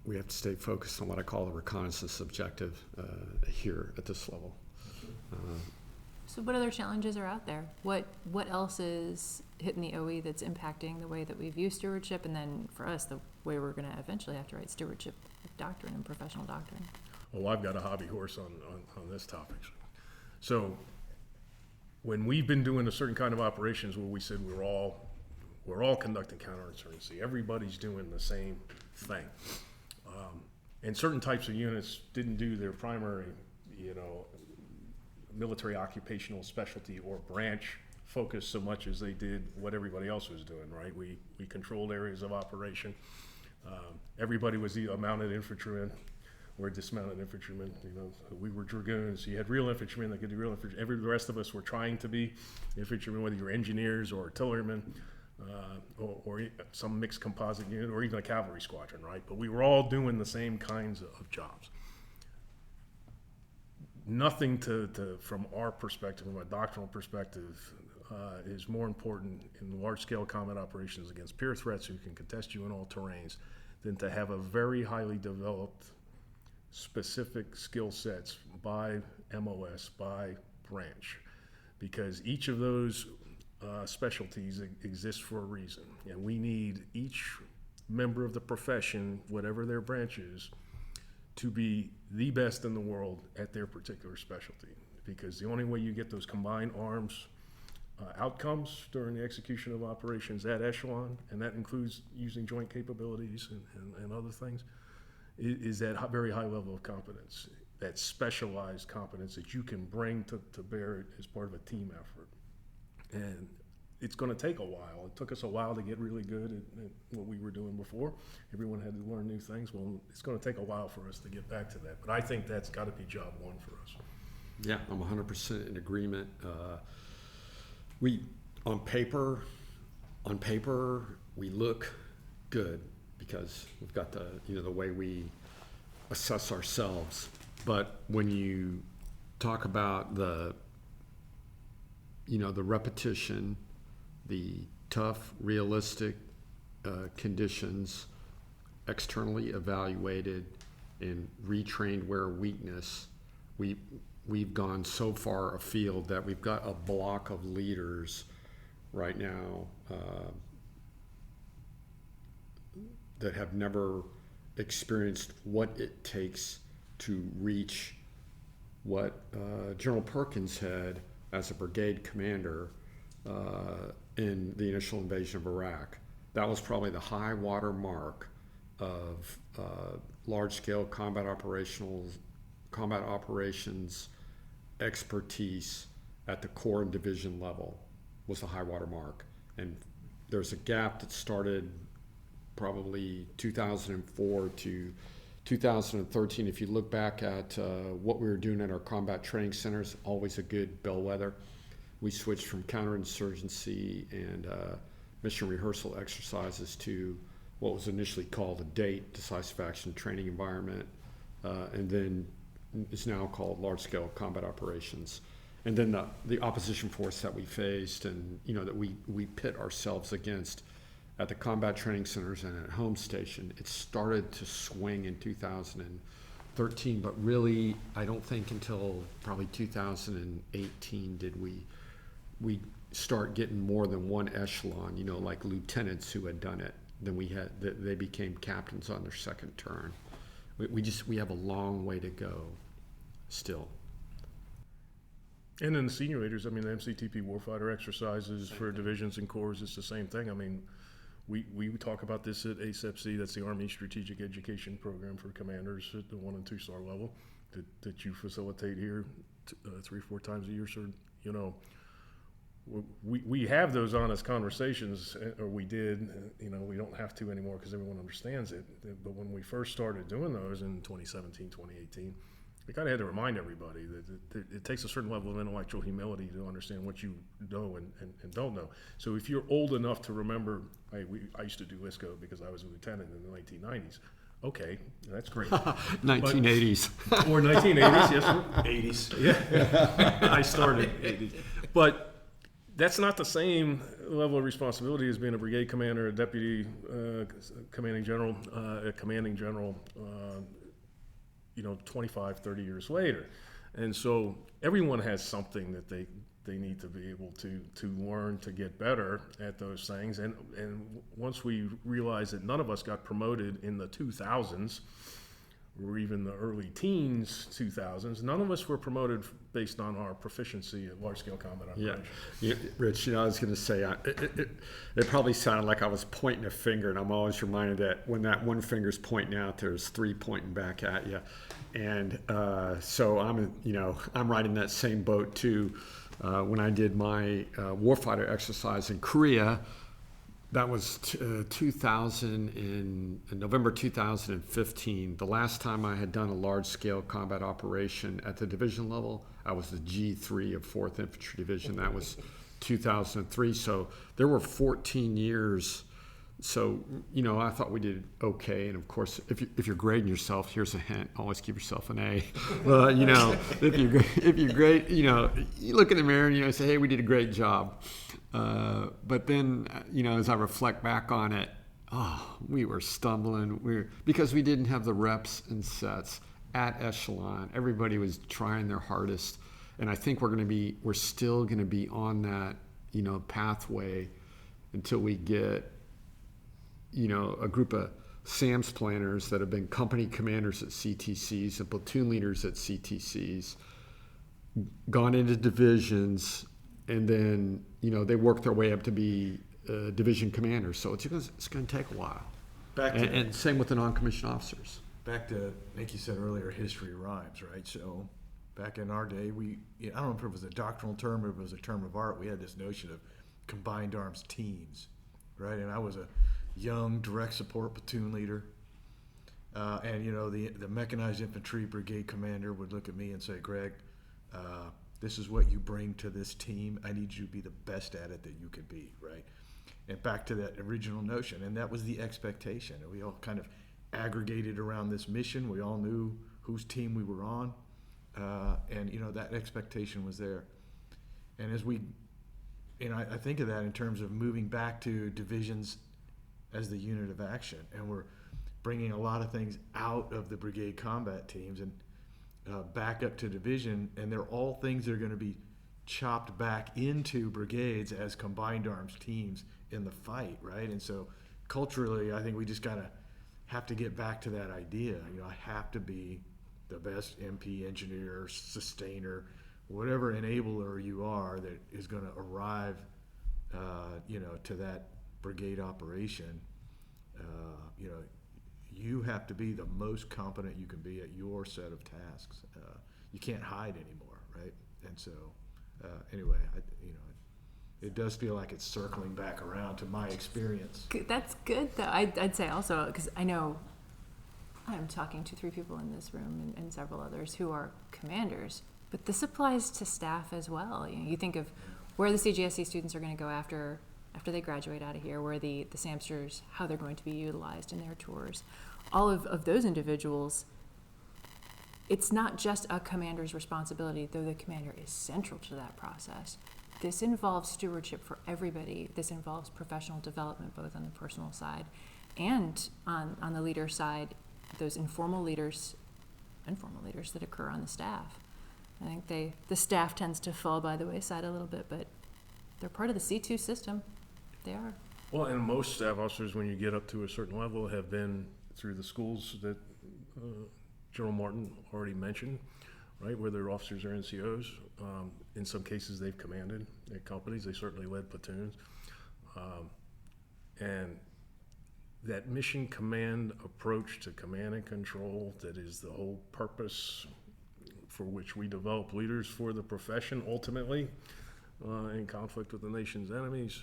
we have to stay focused on what I call the reconnaissance objective here at this level. So what other challenges are out there? What else is hitting the OE that's impacting the way that we view stewardship, and then for us, the way we're going to eventually have to write stewardship doctrine and professional doctrine? Well, I've got a hobby horse on this topic. So when we've been doing a certain kind of operations where we said we're all conducting counterinsurgency, everybody's doing the same thing. And certain types of units didn't do their primary, military occupational specialty or branch focus so much as they did what everybody else was doing, right? We controlled areas of operation. Everybody was either a mounted infantryman or a dismounted infantryman. We were dragoons. You had real infantrymen that could do real infantry. The rest of us were trying to be infantrymen, whether you were engineers or artillerymen, or some mixed composite unit, or even a cavalry squadron, right? But we were all doing the same kinds of jobs. Nothing from our perspective, from a doctrinal perspective, is more important in large-scale combat operations against peer threats who can contest you in all terrains than to have a very highly developed, specific skill sets by MOS, by branch, because each of those specialties exist for a reason, and we need each member of the profession, whatever their branch is, to be the best in the world at their particular specialty, because the only way you get those combined arms outcomes during the execution of operations at echelon, and that includes using joint capabilities and other things, is that very high level of competence, that specialized competence that you can bring to bear as part of a team effort. And it's going to take a while. It took us a while to get really good at what we were doing before. Everyone had to learn new things. Well, it's going to take a while for us to get back to that. But I think that's got to be job one for us. Yeah, I'm 100% in agreement. We, on paper, we look good because we've got the way we assess ourselves. But when you talk about the repetition, the tough, realistic conditions, externally evaluated and retrained where weakness, we've gone so far afield that we've got a block of leaders right now that have never experienced what it takes to reach what General Perkins had as a brigade commander in the initial invasion of Iraq. That was probably the high water mark of large-scale combat operations expertise at the corps and division level was the high water mark. And there's a gap that started probably 2004 to 2013. If you look back at what we were doing at our combat training centers, always a good bellwether. We switched from counterinsurgency and mission rehearsal exercises to what was initially called a DATE, decisive action training environment, and then is now called large-scale combat operations. And then the opposition force that we faced and that we pit ourselves against at the combat training centers and at home station, it started to swing in 2013, but really I don't think until probably 2018 did we start getting more than one echelon, like lieutenants who had done it. Then they became captains on their second turn. We have a long way to go still. And then the senior leaders, the MCTP warfighter exercises for divisions and corps, it's the same thing. We talk about this at ASEPC, that's the Army Strategic Education Program for commanders at the 1 and 2 star level that you facilitate here 3 or 4 times a year. So, we have those honest conversations, or we did, we don't have to anymore because everyone understands it. But when we first started doing those in 2017, 2018, we kind of had to remind everybody that it takes a certain level of intellectual humility to understand what you know and don't know. So if you're old enough to remember, I used to do ISCO because I was a lieutenant in the 1990s. Okay, that's great. 1980s. Or 1980s, yes, sir. 80s. Yeah, I started 80s. But that's not the same level of responsibility as being a brigade commander, a deputy commanding general, 25, 30 years later. And so everyone has something that they need to be able to learn to get better at those things. And once we realized that none of us got promoted in the 2000s, or even the early teens 2000s, none of us were promoted based on our proficiency at large-scale combat operations. Yeah, Rich, I was going to say, it probably sounded like I was pointing a finger, and I'm always reminded that when that one finger's pointing out, there's three pointing back at you. And so I'm right in that same boat too. When I did my warfighter exercise in Korea, that was 2000 in November 2015. The last time I had done a large-scale combat operation at the division level, I was the G3 of 4th Infantry Division. That was 2003. So there were 14 years. So, I thought we did okay. And of course, if you're grading yourself, here's a hint: always give yourself an A. Well, if you're great, you look in the mirror and you say, hey, we did a great job. But then, as I reflect back on it, we were stumbling. Because we didn't have the reps and sets at echelon. Everybody was trying their hardest, and I think we're still gonna be on that, pathway until we get, a group of SAMS planners that have been company commanders at CTCs and platoon leaders at CTCs, gone into divisions, and then, they work their way up to be division commanders. So it's going to take a while. And same with the non-commissioned officers. Back to, Nikki said earlier, history rhymes, right? So back in our day, I don't know if it was a doctrinal term or if it was a term of art, we had this notion of combined arms teams, right? And I was a young direct support platoon leader. And the mechanized infantry brigade commander would look at me and say, Gregg, this is what you bring to this team. I need you to be the best at it that you can be, right? And back to that original notion, and that was the expectation. And we all kind of aggregated around this mission. We all knew whose team we were on, and that expectation was there. And I think of that in terms of moving back to divisions as the unit of action, and we're bringing a lot of things out of the brigade combat teams and back up to division, and they're all things that are going to be chopped back into brigades as combined arms teams in the fight, right? And so culturally, I think we just gotta have to get back to that idea. I have to be the best MP, engineer, sustainer, whatever enabler you are that is going to arrive, to that brigade operation. You have to be the most competent you can be at your set of tasks. You can't hide anymore, right? And so, anyway, it does feel like it's circling back around to my experience. That's good, though. I'd say also, because I know I'm talking to 3 people in this room and several others who are commanders, but this applies to staff as well. You think of where the CGSC students are going to go after they graduate out of here, where the SAMsters, how they're going to be utilized in their tours. All of those individuals, it's not just a commander's responsibility, though the commander is central to that process. This involves stewardship for everybody. This involves professional development, both on the personal side and on the leader side, those informal leaders that occur on the staff. I think the staff tends to fall by the wayside a little bit, but they're part of the C2 system. They are. Well, and most staff officers, when you get up to a certain level, have been through the schools that General Martin already mentioned, right, where their officers are NCOs. In some cases, they've commanded at companies. They certainly led platoons. And that mission command approach to command and control, that is the whole purpose for which we develop leaders for the profession ultimately, in conflict with the nation's enemies.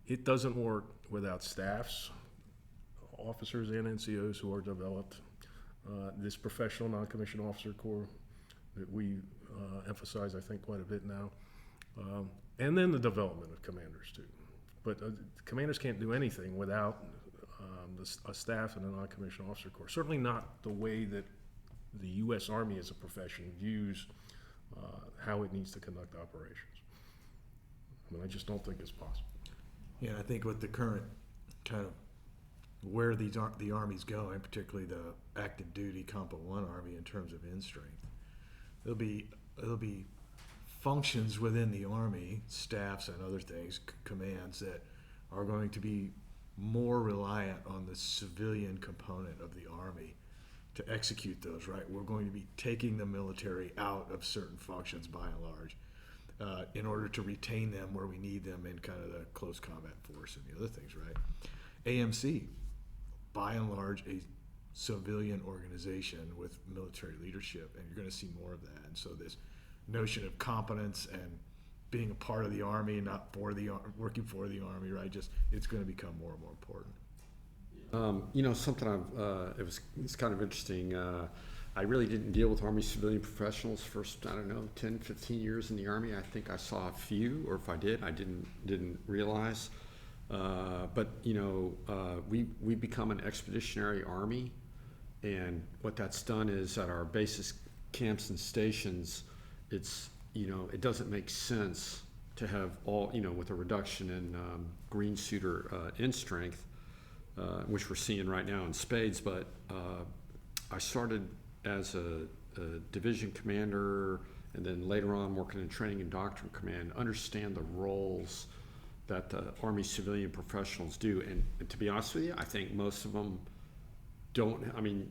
It doesn't work without staffs, officers and NCOs who are developed. This professional non-commissioned officer corps that we emphasize, I think, quite a bit now. And then the development of commanders too. But commanders can't do anything without a staff and a non-commissioned officer corps. Certainly not the way that the U.S. Army as a profession views how it needs to conduct operations. I mean, I just don't think it's possible. Yeah, I think with the current kind of where the Army's going, particularly the active duty Compo 1 Army in terms of end strength, there'll be functions within the Army, staffs and other things, commands that are going to be more reliant on the civilian component of the Army to execute those, right? We're going to be taking the military out of certain functions by and large in order to retain them where we need them in kind of the close combat force and the other things, right? AMC, by and large, a civilian organization with military leadership, and you're going to see more of that. And so this notion of competence and being a part of the Army, not for the working for the Army, right? Just it's going to become more and more important. Something it's kind of interesting. I really didn't deal with Army civilian professionals first, 10, 15 years in the Army. I think I saw a few, or if I did, I didn't realize. But we've become an expeditionary Army, and what that's done is at our bases, camps, and stations, it doesn't make sense to have all, with a reduction in green suit or end strength, which we're seeing right now in spades. But I started as a division commander, and then later on working in training and doctrine command, understand the roles that the Army civilian professionals do. And to be honest with you, I think most of them don't. I mean,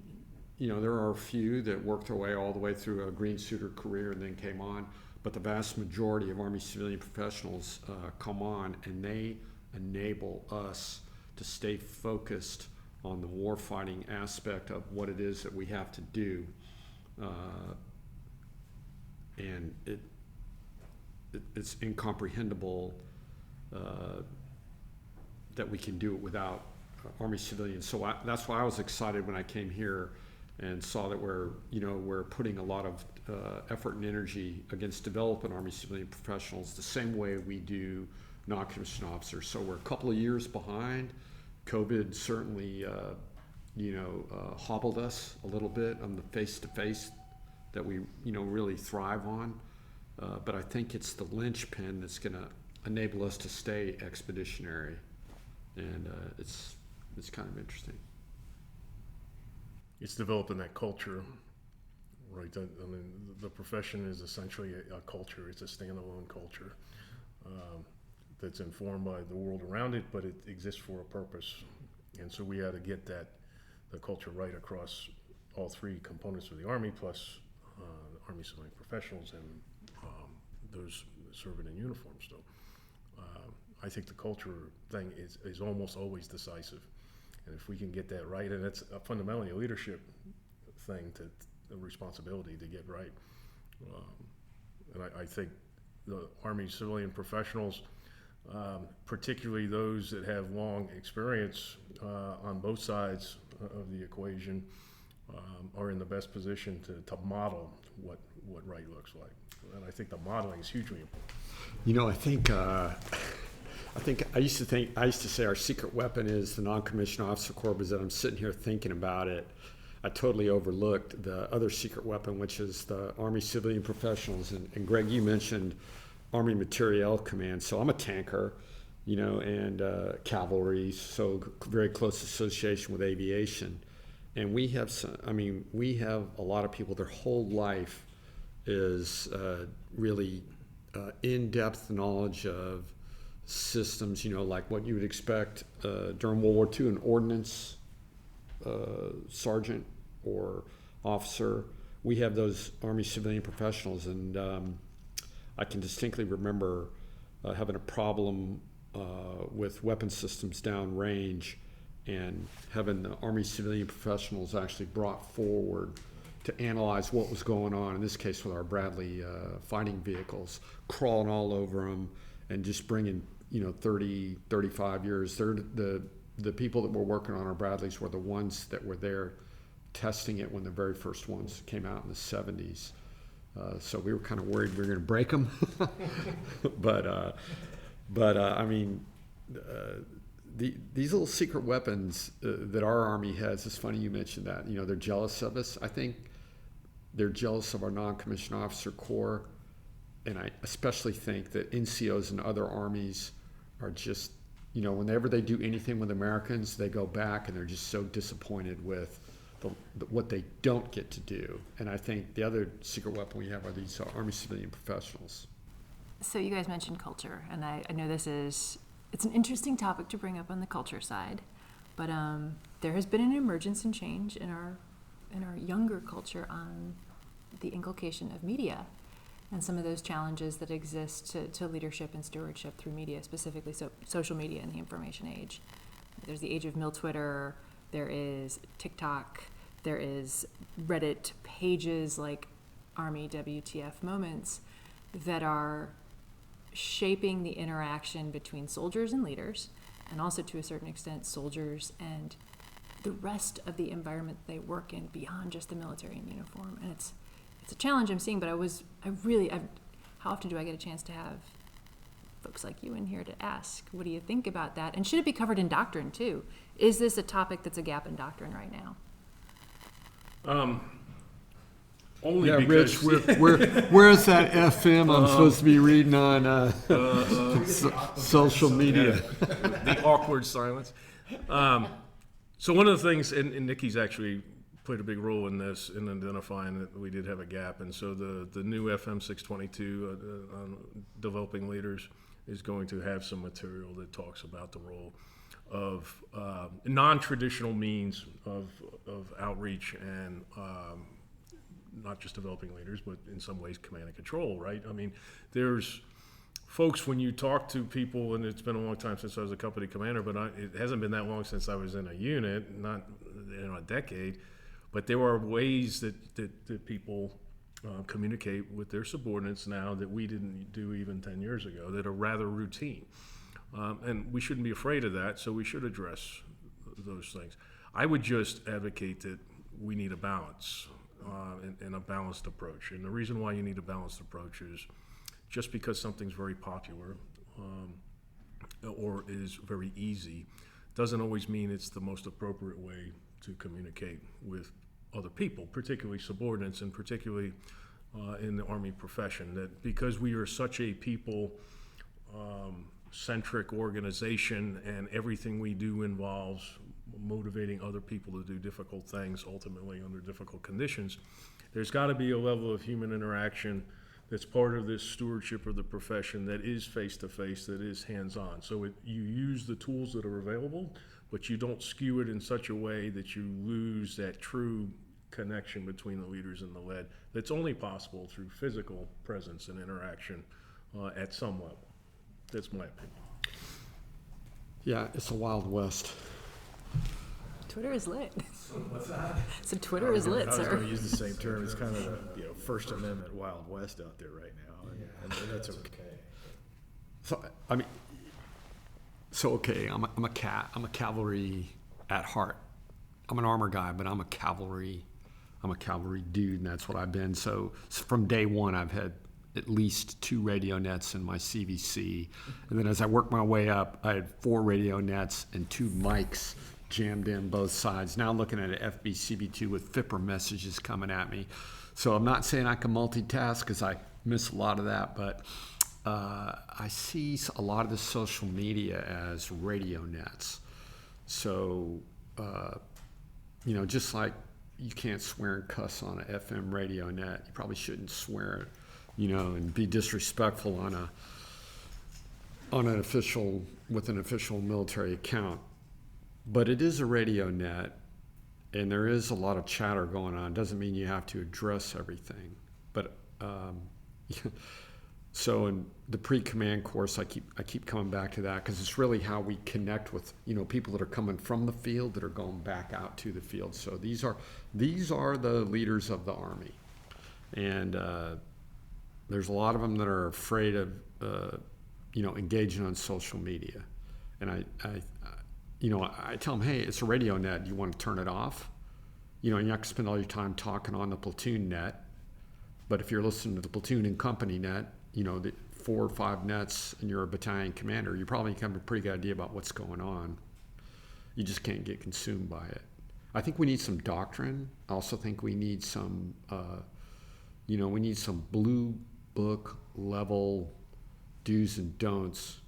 there are a few that worked their way all the way through a green suiter career and then came on, but the vast majority of Army civilian professionals come on, and they enable us to stay focused on the warfighting aspect of what it is that we have to do. And it's incomprehensible that we can do it without Army civilians. So that's why I was excited when I came here and saw that we're putting a lot of effort and energy against developing Army civilian professionals the same way we do non-commissioned officers. So we're a couple of years behind. COVID certainly, hobbled us a little bit on the face-to-face that we, really thrive on. But I think it's the linchpin that's going to enable us to stay expeditionary, and it's kind of interesting. It's developing that culture, right? The profession is essentially a culture. It's a standalone culture that's informed by the world around it, but it exists for a purpose. And so we had to get the culture right across all three components of the Army, plus Army civilian professionals and those serving in uniform still. I think the culture thing is almost always decisive. And if we can get that right, and it's fundamentally a leadership thing, a responsibility to get right. And I think the Army civilian professionals, particularly those that have long experience on both sides of the equation, are in the best position to model what right looks like. And I think the modeling is hugely important. I used to say our secret weapon is the non-commissioned officer corps, but as I'm sitting here thinking about it, I totally overlooked the other secret weapon, which is the Army civilian professionals. And Gregg, you mentioned Army Materiel Command. So I'm a tanker, and cavalry, so very close association with aviation. And we have a lot of people, their whole life is really in-depth knowledge of systems, like what you would expect during World War II, an ordnance sergeant or officer. We have those Army civilian professionals, and I can distinctly remember having a problem with weapon systems downrange, and having the Army civilian professionals actually brought forward to analyze what was going on, in this case with our Bradley fighting vehicles, crawling all over them and just bringing 30, 35 years. They're the people that were working on our Bradleys were the ones that were there testing it when the very first ones came out in the 70s. So we were kind of worried we were going to break them. but these little secret weapons that our Army has, it's funny you mentioned that. You know, they're jealous of us. I think they're jealous of our non-commissioned officer corps, and I especially think that NCOs and other armies are just, you know, whenever they do anything with Americans, they go back and they're just so disappointed with what they don't get to do. And I think the other secret weapon we have are these Army civilian professionals. So you guys mentioned culture, and I know it's an interesting topic to bring up on the culture side, but there has been an emergence and change in our younger culture on the inculcation of media and some of those challenges that exist to leadership and stewardship through media, specifically social media in the information age. There's the age of Twitter, there is TikTok, there is Reddit pages like Army WTF moments that are shaping the interaction between soldiers and leaders, and also to a certain extent soldiers and the rest of the environment they work in beyond just the military in uniform. And it's a challenge I'm seeing, but how often do I get a chance to have folks like you in here to ask, what do you think about that? And should it be covered in doctrine too? Is this a topic that's a gap in doctrine right now? Only Yeah, because Rich, where's that FM I'm supposed to be reading on social media? the awkward silence. So one of the things, and Nikki's actually played a big role in this, in identifying that we did have a gap. And so the new FM 622 on developing leaders is going to have some material that talks about the role of non-traditional means of outreach and not just developing leaders, but in some ways command and control, right? I mean, there's folks, when you talk to people, and it's been a long time since I was a company commander, but it hasn't been that long since I was in a unit, not a decade, but there are ways that people communicate with their subordinates now that we didn't do even 10 years ago that are rather routine. And we shouldn't be afraid of that, so we should address those things. I would just advocate that we need a balance and a balanced approach. And the reason why you need a balanced approach is just because something's very popular or is very easy doesn't always mean it's the most appropriate way to communicate with other people, particularly subordinates, and particularly in the Army profession. That because we are such a people centric organization and everything we do involves motivating other people to do difficult things, ultimately under difficult conditions, there's got to be a level of human interaction that's part of this stewardship of the profession that is face-to-face, that is hands-on. So you use the tools that are available, but you don't skew it in such a way that you lose that true connection between the leaders and the led that's only possible through physical presence and interaction at some level. That's my opinion. Yeah, it's a Wild West. Twitter is lit. What's that? So Twitter is lit, I was sir. going to use the same term. It's kind of the First Amendment Wild West out there right now, and that's okay. So I mean, okay, I'm a cavalry at heart. I'm an armor guy, but I'm a cavalry dude, and that's what I've been. So from day one, I've had at least 2 radio nets in my CVC, and then as I worked my way up, I had 4 radio nets and 2 mics jammed in both sides. Now I'm looking at an FBCB2 with FIPR messages coming at me. So I'm not saying I can multitask because I miss a lot of that, but I see a lot of the social media as radio nets. So, just like you can't swear and cuss on an FM radio net, you probably shouldn't swear, and be disrespectful on an official, with an official military account. But it is a radio net, and there is a lot of chatter going on. Doesn't mean you have to address everything. But so in the pre-command course, I keep coming back to that because it's really how we connect with people that are coming from the field that are going back out to the field. So these are the leaders of the Army, and there's a lot of them that are afraid of engaging on social media, and I tell them, hey, it's a radio net. You want to turn it off? You're not going to spend all your time talking on the platoon net. But if you're listening to the platoon and company net, 4 or 5 nets and you're a battalion commander, you probably have a pretty good idea about what's going on. You just can't get consumed by it. I think we need some doctrine. I also think we need some, we need some blue book level do's and don'ts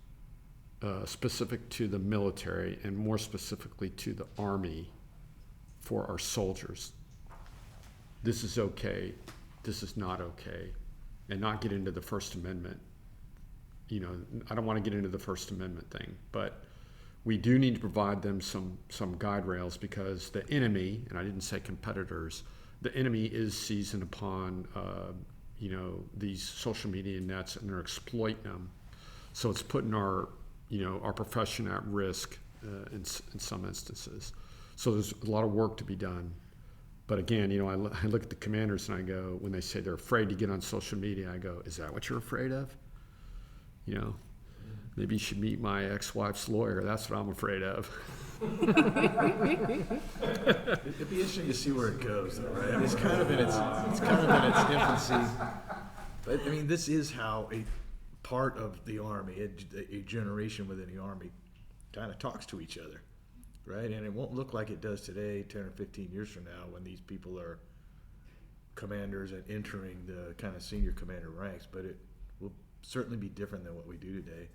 specific to the military and more specifically to the Army for our soldiers. This is okay, this is not okay, and not get into the First Amendment. I don't want to get into the First Amendment thing, but we do need to provide them some guide rails, because the enemy, and I didn't say competitors, the enemy is seizing upon these social media nets, and they're exploiting them. So it's putting our profession at risk in some instances. So there's a lot of work to be done. But again, I look at the commanders and I go, when they say they're afraid to get on social media, I go, is that what you're afraid of? Maybe you should meet my ex-wife's lawyer. That's what I'm afraid of. It'd be interesting to see where it goes, though, right? I mean, it's kind of in its infancy. But I mean, this is how a part of the Army, a generation within the Army, kind of talks to each other, right? And it won't look like it does today, 10 or 15 years from now, when these people are commanders and entering the kind of senior commander ranks. But it will certainly be different than what we do today.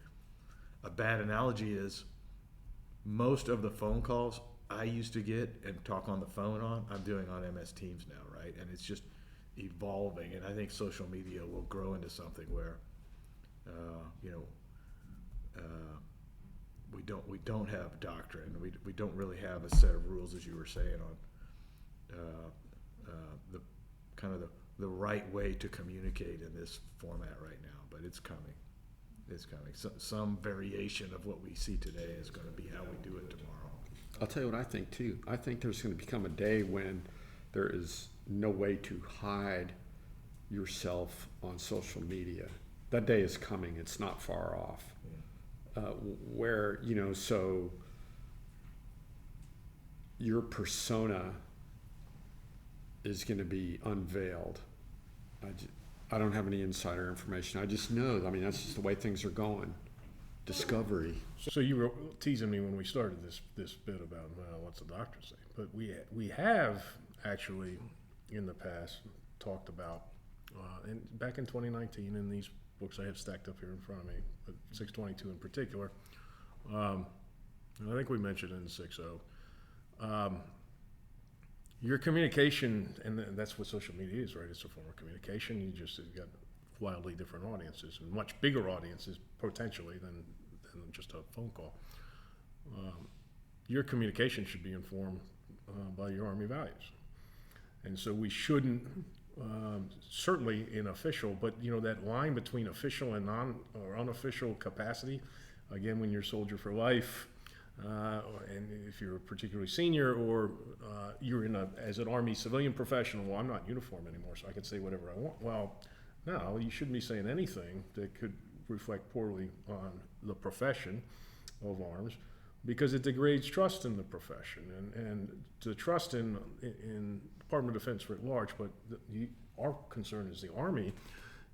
A bad analogy is most of the phone calls I used to get and talk on the phone on, I'm doing on MS Teams now, right? And it's just evolving, and I think social media will grow into something where, we don't have doctrine. We don't really have a set of rules, as you were saying, on the kind of the right way to communicate in this format right now. But it's coming. It's coming. Some variation of what we see today is going to be how we do it tomorrow. I'll tell you what I think too. I think there's going to become a day when there is no way to hide yourself on social media. That day is coming. It's not far off. Where, so your persona is going to be unveiled. I don't have any insider information. I just know, that's just the way things are going. Discovery. So you were teasing me when we started this bit about, what's the doctor say? But we have actually in the past talked about, and back in 2019 in these books I have stacked up here in front of me, but 622 in particular, and I think we mentioned in 6.0, your communication, and that's what social media is, right? It's a form of communication. You've got wildly different audiences, and much bigger audiences potentially than just a phone call. Your communication should be informed by your Army values. And so we shouldn't, certainly in official, but that line between official and unofficial capacity, again, when you're soldier for life, and if you're particularly senior, or you're as an Army civilian professional, well, I'm not in uniform anymore, so I can say whatever I want. Well, no, you shouldn't be saying anything that could reflect poorly on the profession of arms, because it degrades trust in the profession, and the trust in Department of Defense writ large, but our concern is the Army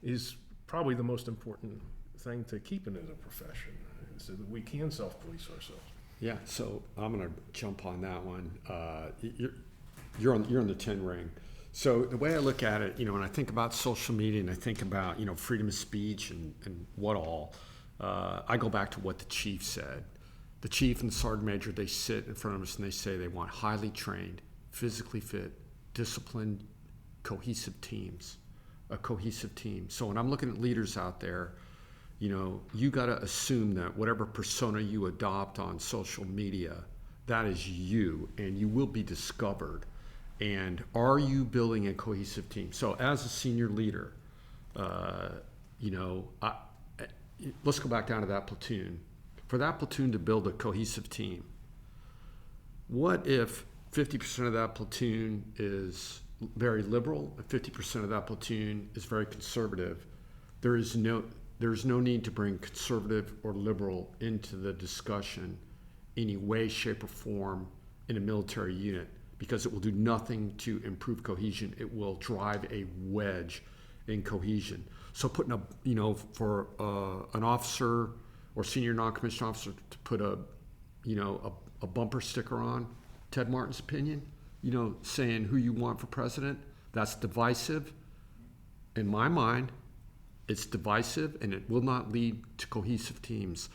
is probably the most important thing to keep it as a profession, so that we can self-police ourselves. Yeah, so I'm going to jump on that one. You're on the 10 ring. So the way I look at it, when I think about social media and I think about, freedom of speech and what all, I go back to what the chief said. The chief and the sergeant major, they sit in front of us and they say they want highly trained, physically fit, disciplined, cohesive teams, a cohesive team. So when I'm looking at leaders out there, you got to assume that whatever persona you adopt on social media, that is you, and you will be discovered. And are you building a cohesive team? So as a senior leader, let's go back down to that platoon. For that platoon to build a cohesive team, what if 50% of that platoon is very liberal and 50% of that platoon is very conservative? There's no need to bring conservative or liberal into the discussion any way, shape, or form in a military unit, because it will do nothing to improve cohesion. It will drive a wedge in cohesion. So putting for an officer or senior non-commissioned officer to put a bumper sticker on Ted Martin's opinion, saying who you want for president, that's divisive. In my mind, it's divisive, and it will not lead to cohesive teams.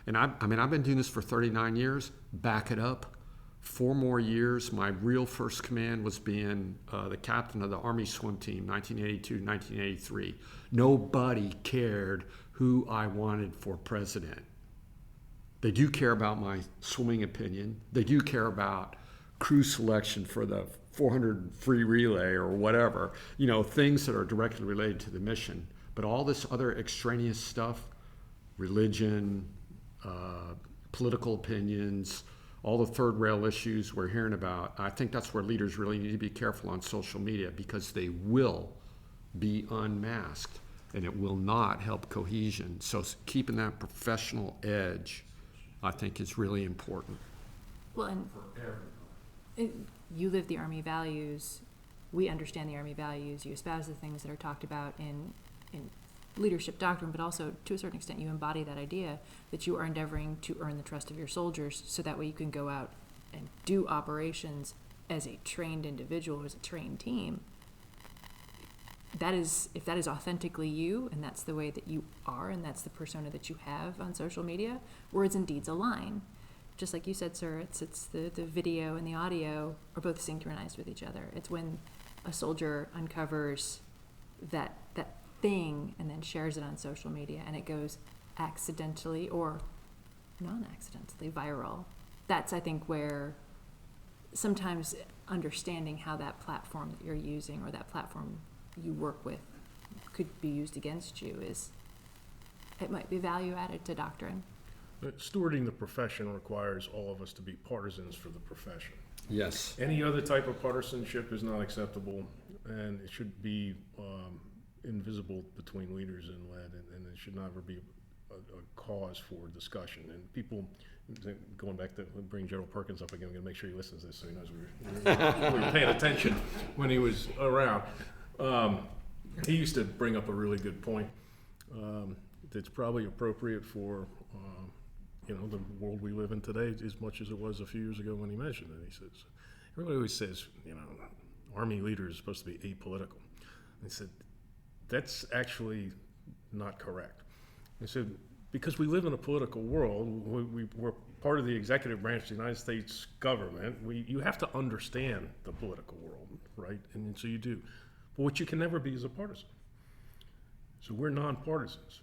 And I've been doing this for 39 years. Back it up. 4 more years. My real first command was being the captain of the Army swim team, 1982, 1983. Nobody cared who I wanted for president. They do care about my swimming opinion. They do care about crew selection for the 400 free relay or whatever, things that are directly related to the mission. But all this other extraneous stuff, religion, political opinions, all the third rail issues we're hearing about, I think that's where leaders really need to be careful on social media, because they will be unmasked and it will not help cohesion. So keeping that professional edge, I think, is really important. Well, and you live the Army values. We understand the Army values. You espouse the things that are talked about in leadership doctrine, but also to a certain extent you embody that idea that you are endeavoring to earn the trust of your soldiers, so that way you can go out and do operations as a trained individual, as a trained team. If that is authentically you, and that's the way that you are, and that's the persona that you have on social media, words and deeds align. Just like you said, sir, it's the video and the audio are both synchronized with each other. It's when a soldier uncovers that thing and then shares it on social media, and it goes accidentally or non-accidentally viral. That's, I think, where sometimes understanding how that platform that you're using or that platform you work with could be used against you it might be value added to doctrine. But stewarding the profession requires all of us to be partisans for the profession. Yes. Any other type of partisanship is not acceptable, and it should be invisible between leaders and led, and it should never be a cause for discussion. And people, going back to bring General Perkins up again, I'm going to make sure he listens to this so he knows we were paying attention when he was around. He used to bring up a really good point that's probably appropriate for the world we live in today as much as it was a few years ago when he mentioned it. He says, everybody always says, Army leaders are supposed to be apolitical. He said, that's actually not correct. He said, because we live in a political world, we're part of the executive branch of the United States government, you have to understand the political world, right? And so you do. But what you can never be is a partisan. So we're nonpartisans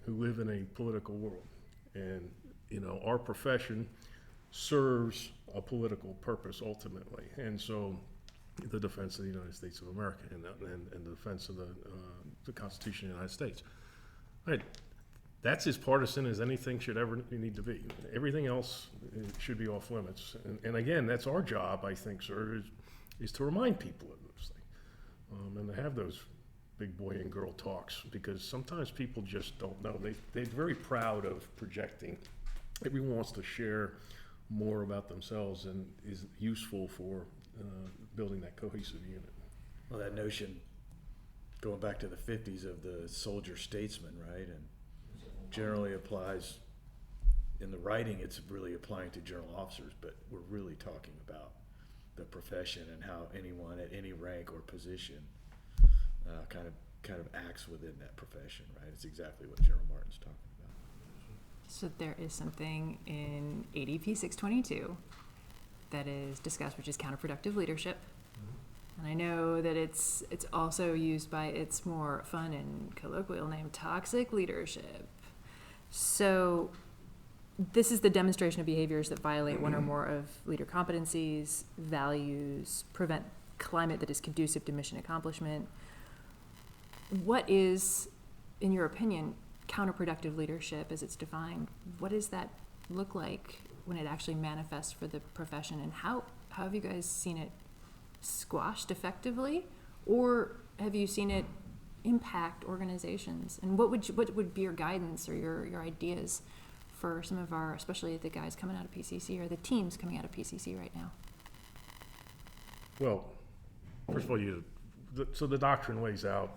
who live in a political world. And, our profession serves a political purpose ultimately. And so the defense of the United States of America and the defense of the Constitution of the United States. Right. That's as partisan as anything should ever need to be. Everything else should be off limits. And again, that's our job, I think, sir, is to remind people of those things and to have those big boy and girl talks, because sometimes people just don't know. They're very proud of projecting. Everyone wants to share more about themselves and is useful for building that cohesive unit. Well, that notion, going back to the 50s, of the soldier statesman, right? And generally applies, in the writing, it's really applying to general officers, but we're really talking about the profession and how anyone at any rank or position kind of acts within that profession, right? It's exactly what General Martin's talking about. So there is something in ADP 622 that is discussed, which is counterproductive leadership. And I know that it's also used by its more fun and colloquial name, toxic leadership. So this is the demonstration of behaviors that violate one or more of leader competencies, values, prevent climate that is conducive to mission accomplishment. What is, in your opinion, counterproductive leadership as it's defined? What does that look like when it actually manifests for the profession, and how have you guys seen it squashed effectively, or have you seen it impact organizations? And what would be your guidance or your ideas for some of our, especially the guys coming out of PCC or the teams coming out of PCC right now? Well, first of all, so the doctrine lays out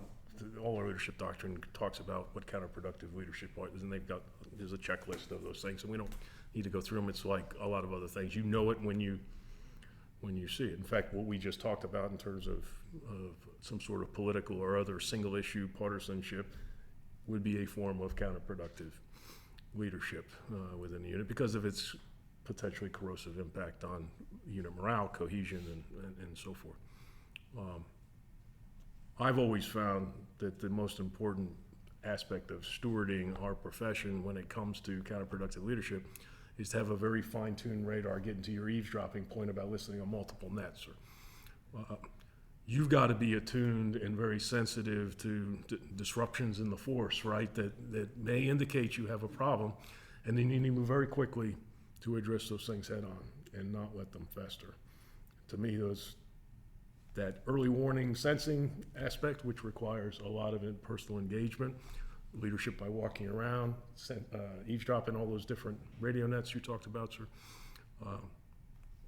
all our leadership doctrine talks about what counterproductive leadership is, and there's a checklist of those things, and we don't need to go through them. It's like a lot of other things. You know it when you see it. In fact, what we just talked about in terms of some sort of political or other single issue partisanship would be a form of counterproductive leadership within the unit because of its potentially corrosive impact on unit morale, cohesion, and so forth. I've always found that the most important aspect of stewarding our profession when it comes to counterproductive leadership is to have a very fine-tuned radar, getting to your eavesdropping point about listening on multiple nets. You've got to be attuned and very sensitive to disruptions in the force, right, that may indicate you have a problem, and then you need to move very quickly to address those things head on and not let them fester. To me, that early warning sensing aspect, which requires a lot of personal engagement, leadership by walking around, eavesdropping, all those different radio nets you talked about, sir.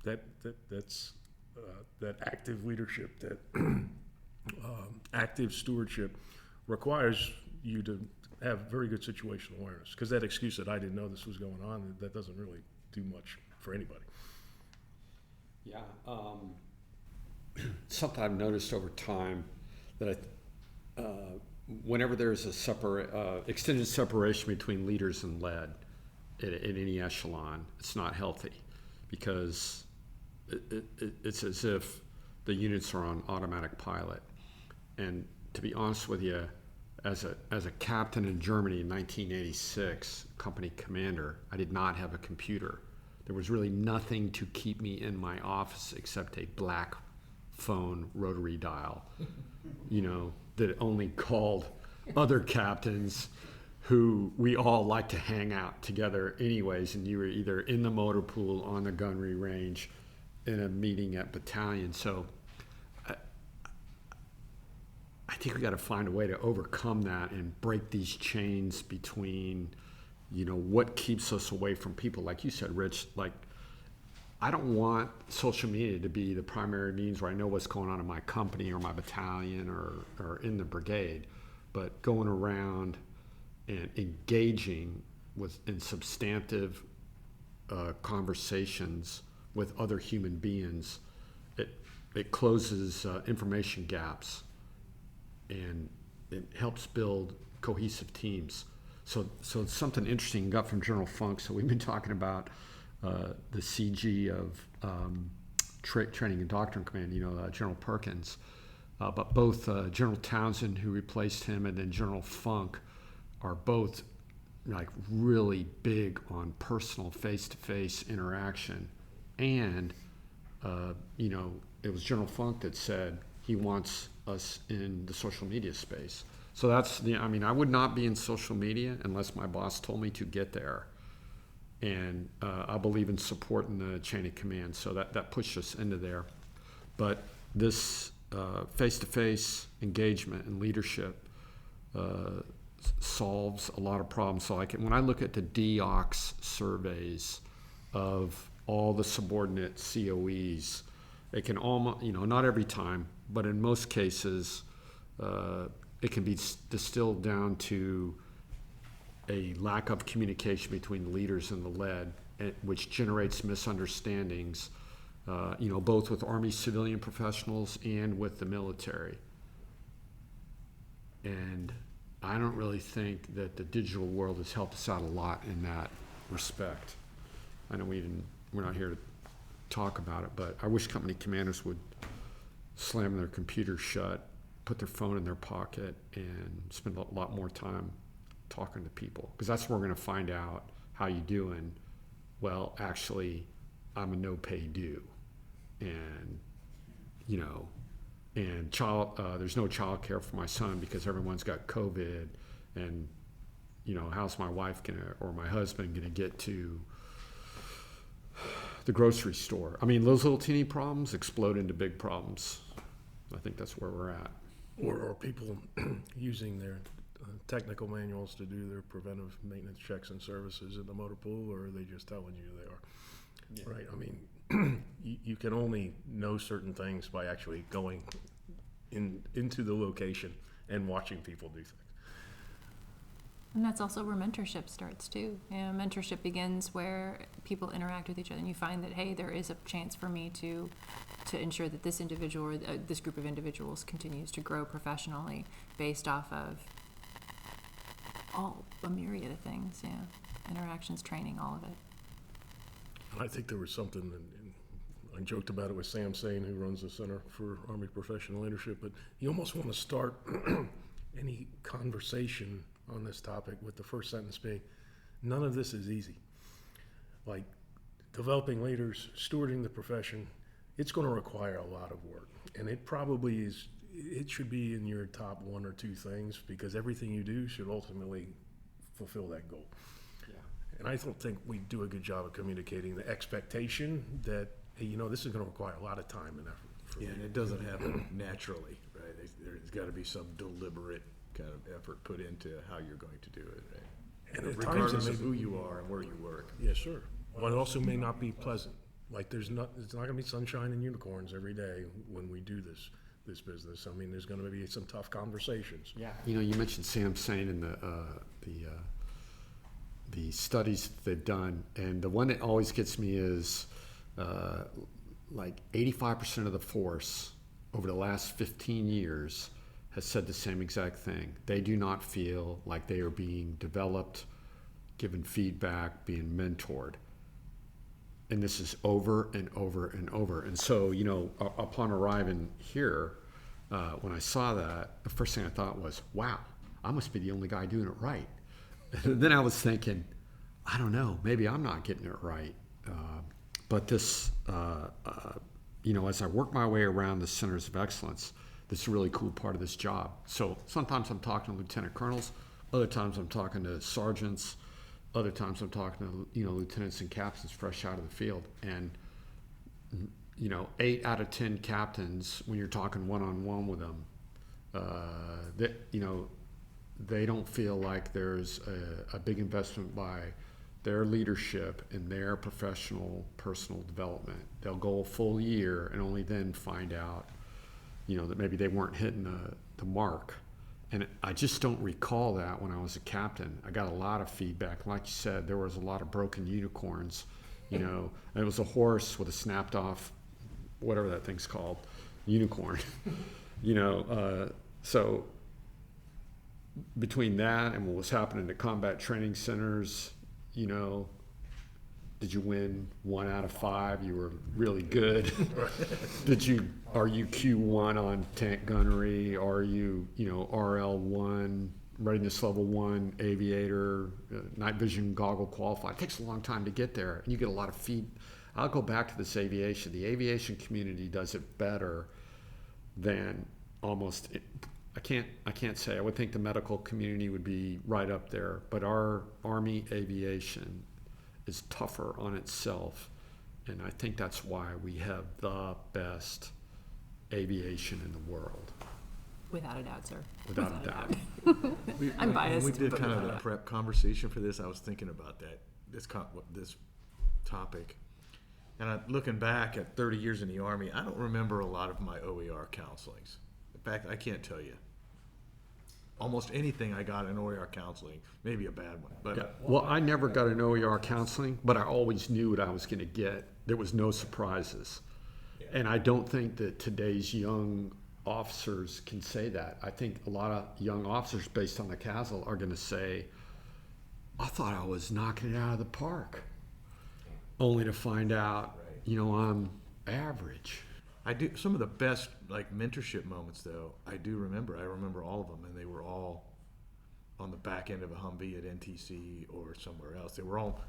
That's that active leadership, that active stewardship requires you to have very good situational awareness, because that excuse that I didn't know this was going on, that doesn't really do much for anybody. Yeah. Something I've noticed over time that whenever there's a extended separation between leaders and led in any echelon, it's not healthy, because it's as if the units are on automatic pilot. And to be honest with you, as a captain in Germany in 1986, company commander, I did not have a computer. There was really nothing to keep me in my office except a black phone rotary dial, that only called other captains who we all like to hang out together anyways, and you were either in the motor pool, on the gunnery range, in a meeting at battalion. So I think we got to find a way to overcome that and break these chains between, what keeps us away from people. Like you said, Rich, I don't want social media to be the primary means where I know what's going on in my company or my battalion or in the brigade, but going around and engaging in substantive conversations with other human beings, it closes information gaps, and it helps build cohesive teams. So it's something interesting got from General Funk. So we've been talking about the CG of Training and Doctrine Command, General Perkins, but both General Townsend, who replaced him, and then General Funk are both really big on personal face-to-face interaction. And it was General Funk that said he wants us in the social media space. So I would not be in social media unless my boss told me to get there. And I believe in supporting the chain of command, so that pushed us into there. But this face-to-face engagement and leadership solves a lot of problems. So when I look at the DOCS surveys of all the subordinate COEs, it can almost, not every time, but in most cases, it can be distilled down to a lack of communication between the leaders and the led, which generates misunderstandings, both with Army civilian professionals and with the military. And I don't really think that the digital world has helped us out a lot in that respect. I know we're not here to talk about it, but I wish company commanders would slam their computer shut, put their phone in their pocket, and spend a lot more time talking to people, because that's where we're going to find out how you doing. Well, actually, I'm a no-pay due, and there's no child care for my son because everyone's got COVID, and how's my wife or my husband gonna get to the grocery store? I mean, those little teeny problems explode into big problems. I think that's where we're at. Or people using their technical manuals to do their preventive maintenance checks and services in the motor pool, or are they just telling you they are? Yeah. Right. I mean, you can only know certain things by actually going into the location and watching people do things. And that's also where mentorship starts too. Mentorship begins where people interact with each other, and you find that, hey, there is a chance for me to ensure that this individual or this group of individuals continues to grow professionally based off of a myriad of things. Yeah, interactions, training, all of it. And I think there was something, and I joked about it with Sam Sane, who runs the Center for Army Professional Leadership, but you almost want to start any conversation on this topic with the first sentence being, none of this is easy. Like, developing leaders, stewarding the profession, it's going to require a lot of work. And it probably is, it should be in your top one or two things, because everything you do should ultimately fulfill that goal. Yeah. And I don't think we do a good job of communicating the expectation that, hey, you know, this is going to require a lot of time and effort. Yeah, and it doesn't happen naturally, right? There's got to be some deliberate kind of effort put into how you're going to do it, right? And at regardless times of who you are and where you work. Yes, sir. But it also may not be pleasant. Like, it's not going to be sunshine and unicorns every day when we do this business. I mean, there's going to be some tough conversations. Yeah. You know, you mentioned Sam Sane and the studies they've done, and the one that always gets me is like 85% of the force over the last 15 years has said the same exact thing. They do not feel like they are being developed, given feedback, being mentored. And this is over and over and over. And so, you know, upon arriving here, when I saw that, the first thing I thought was, wow, I must be the only guy doing it right. Then I was thinking, I don't know, maybe I'm not getting it right. But this, you know, as I work my way around the centers of excellence, this is a really cool part of this job. So sometimes I'm talking to lieutenant colonels, other times I'm talking to sergeants, other times I'm talking to, you know, lieutenants and captains fresh out of the field. And, you know, 8 out of 10 captains, when you're talking one-on-one with them, you know, they don't feel like there's a big investment by their leadership in their professional, personal development. They'll go a full year and only then find out, you know, that maybe they weren't hitting the mark. And I just don't recall that when I was a captain. I got a lot of feedback. Like you said, there was a lot of broken unicorns. You know, it was a horse with a snapped off, whatever that thing's called, unicorn. You know, so between that and what was happening at combat training centers, you know, did you win 1 out of 5? You were really good. Are you Q1 on tank gunnery? Are you, you know, RL1, readiness level 1, aviator, night vision goggle qualified? It takes a long time to get there, and you get a lot of feed. I'll go back to this aviation. The aviation community does it better than almost. I can't say. I would think the medical community would be right up there, but our Army aviation is tougher on itself, and I think that's why we have the best aviation in the world. Without a doubt, sir. Without a doubt. I'm biased. When we did kind of the prep conversation for this, I was thinking about that, this topic. And looking back at 30 years in the Army, I don't remember a lot of my OER counselings. In fact, I can't tell you. Almost anything I got in OER counseling, maybe a bad one. But Yeah. Well, I never got an OER counseling, but I always knew what I was going to get. There was no surprises. And I don't think that today's young officers can say that. I think a lot of young officers, based on the CASL, are going to say, I thought I was knocking it out of the park, only to find out, you know, I'm average. I do some of the best like mentorship moments though. I do remember. I remember all of them, and they were all on the back end of a Humvee at NTC or somewhere else. They were all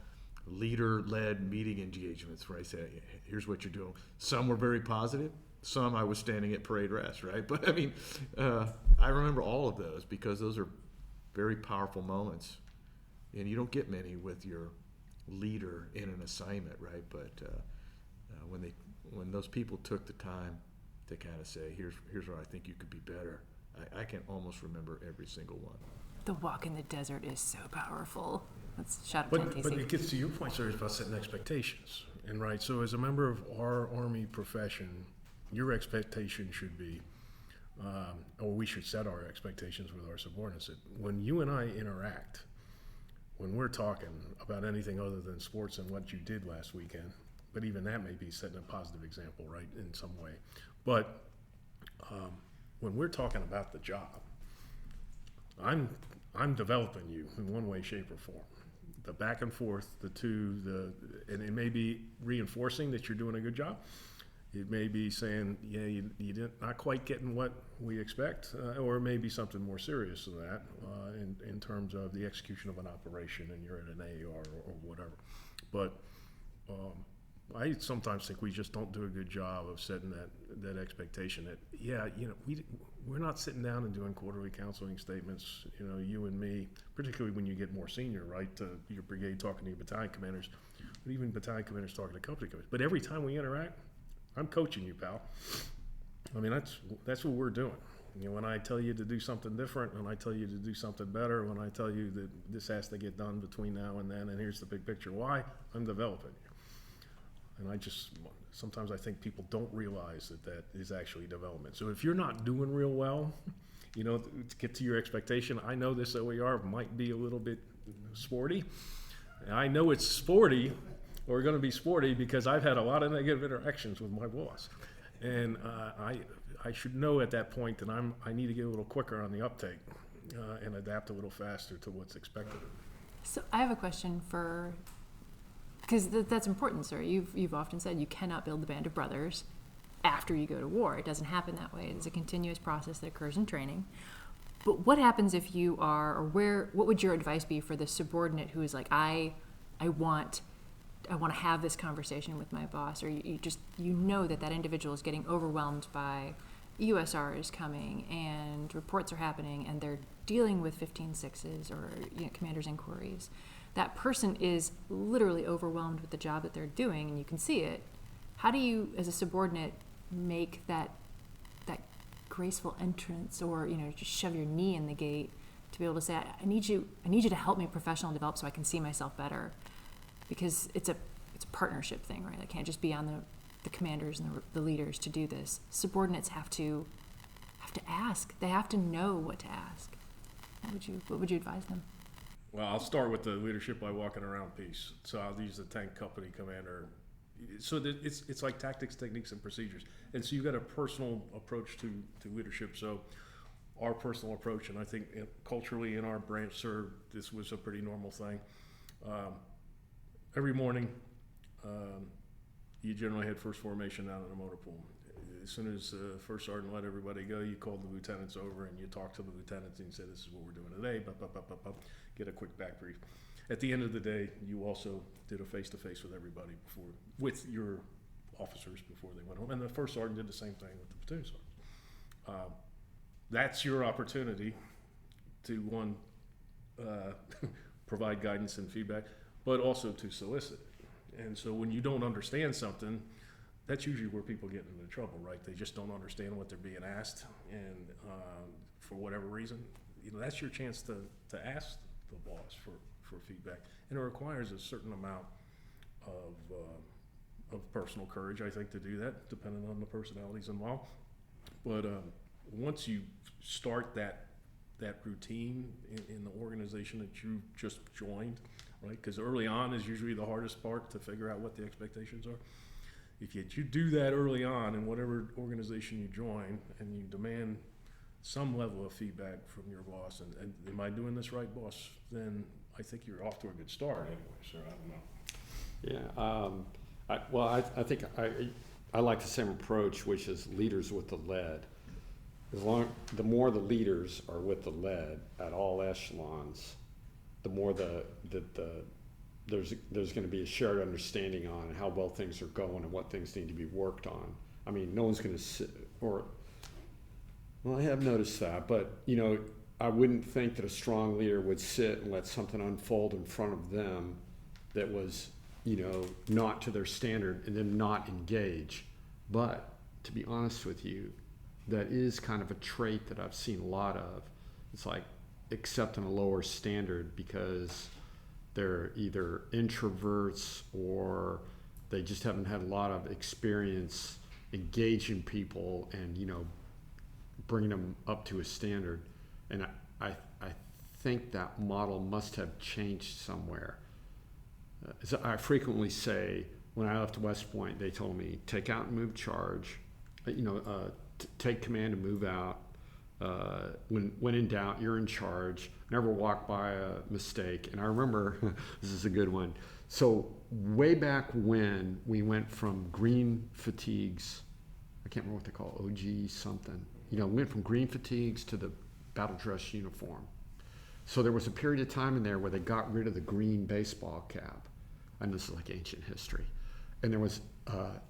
leader-led meeting engagements where I said, "Here's what you're doing." Some were very positive. Some I was standing at parade rest, right? But I mean, I remember all of those because those are very powerful moments, and you don't get many with your leader in an assignment, right? But when those people took the time to kind of say, here's where I think you could be better, I can almost remember every single one. The walk in the desert is so powerful. Let's shout out to But NTC. it gets to your point, sir, is about setting expectations. And so as a member of our Army profession, your expectation should be, or we should set our expectations with our subordinates. That when you and I interact, when we're talking about anything other than sports and what you did last weekend, but even that may be setting a positive example, right, in some way. But when we're talking about the job, I'm developing you in one way, shape, or form. The back and forth, and it may be reinforcing that you're doing a good job. It may be saying, yeah, you didn't, not quite getting what we expect, or it may be something more serious than that in terms of the execution of an operation and you're at an AAR or whatever. But I sometimes think we just don't do a good job of setting that expectation that, yeah, we're not sitting down and doing quarterly counseling statements, you and me, particularly when you get more senior, right, to your brigade talking to your battalion commanders, but even battalion commanders talking to company commanders. But every time we interact, I'm coaching you, pal. I mean, that's what we're doing. When I tell you to do something different, when I tell you to do something better, when I tell you that this has to get done between now and then, and here's the big picture, why? I'm developing you. And sometimes I think people don't realize that is actually development. So if you're not doing real well, to get to your expectation, I know this OER might be a little bit sporty. And I know it's sporty, or going to be sporty, because I've had a lot of negative interactions with my boss. And I should know at that point that I need to get a little quicker on the uptake and adapt a little faster to what's expected. So I have a question because that's important, sir. You've often said you cannot build the band of brothers after you go to war. It doesn't happen that way. It's a continuous process that occurs in training. But what happens if you are, what would your advice be for the subordinate who is like, I want to have this conversation with my boss, or you know that individual is getting overwhelmed by USRs coming and reports are happening and they're dealing with 15-6s or commander's inquiries. That person is literally overwhelmed with the job that they're doing, and you can see it. How do you, as a subordinate, make that graceful entrance, or just shove your knee in the gate to be able to say, I need you to help me professionally develop so I can see myself better, because it's a partnership thing, right? It can't just be on the commanders and the leaders to do this. Subordinates have to ask. They have to know what to ask. What would you advise them? Well, I'll start with the leadership by walking around piece. So I'll use the tank company commander. So that it's like tactics, techniques, and procedures. And so you've got a personal approach to leadership. So our personal approach, and I think culturally in our branch, sir, this was a pretty normal thing. Every morning, you generally had first formation out in the motor pool. As soon as first sergeant let everybody go, you called the lieutenants over and you talked to the lieutenants and you said, this is what we're doing today, get a quick back brief. At the end of the day, you also did a face-to-face with everybody with your officers before they went home. And the first sergeant did the same thing with the platoon sergeant. That's your opportunity to, one, provide guidance and feedback, but also to solicit it. And so when you don't understand something, that's usually where people get into trouble, right? They just don't understand what they're being asked, and for whatever reason, that's your chance to ask the boss for feedback. And it requires a certain amount of personal courage, I think, to do that, depending on the personalities involved. But once you start that routine in the organization that you just joined, right? Because early on is usually the hardest part to figure out what the expectations are. If you do that early on in whatever organization you join, and you demand some level of feedback from your boss, and am I doing this right, boss? Then I think you're off to a good start anyway, sir. I don't know. Yeah. I think I like the same approach, which is leaders with the lead. The more the leaders are with the lead at all echelons, the more there's going to be a shared understanding on how well things are going and what things need to be worked on. I mean, no one's going to sit, I have noticed that, but I wouldn't think that a strong leader would sit and let something unfold in front of them that was, not to their standard, and then not engage. But to be honest with you, that is kind of a trait that I've seen a lot of. It's like accepting a lower standard because they're either introverts or they just haven't had a lot of experience engaging people and, bringing them up to a standard. And I think that model must have changed somewhere. As I frequently say, when I left West Point, they told me, take out and move charge, take command and move out. When in doubt, you're in charge. Never walk by a mistake. And I remember, this is a good one. So way back when we went from green fatigues, I can't remember what they call it, OG something. We went from green fatigues to the battle dress uniform. So there was a period of time in there where they got rid of the green baseball cap. And this is like ancient history. And there was,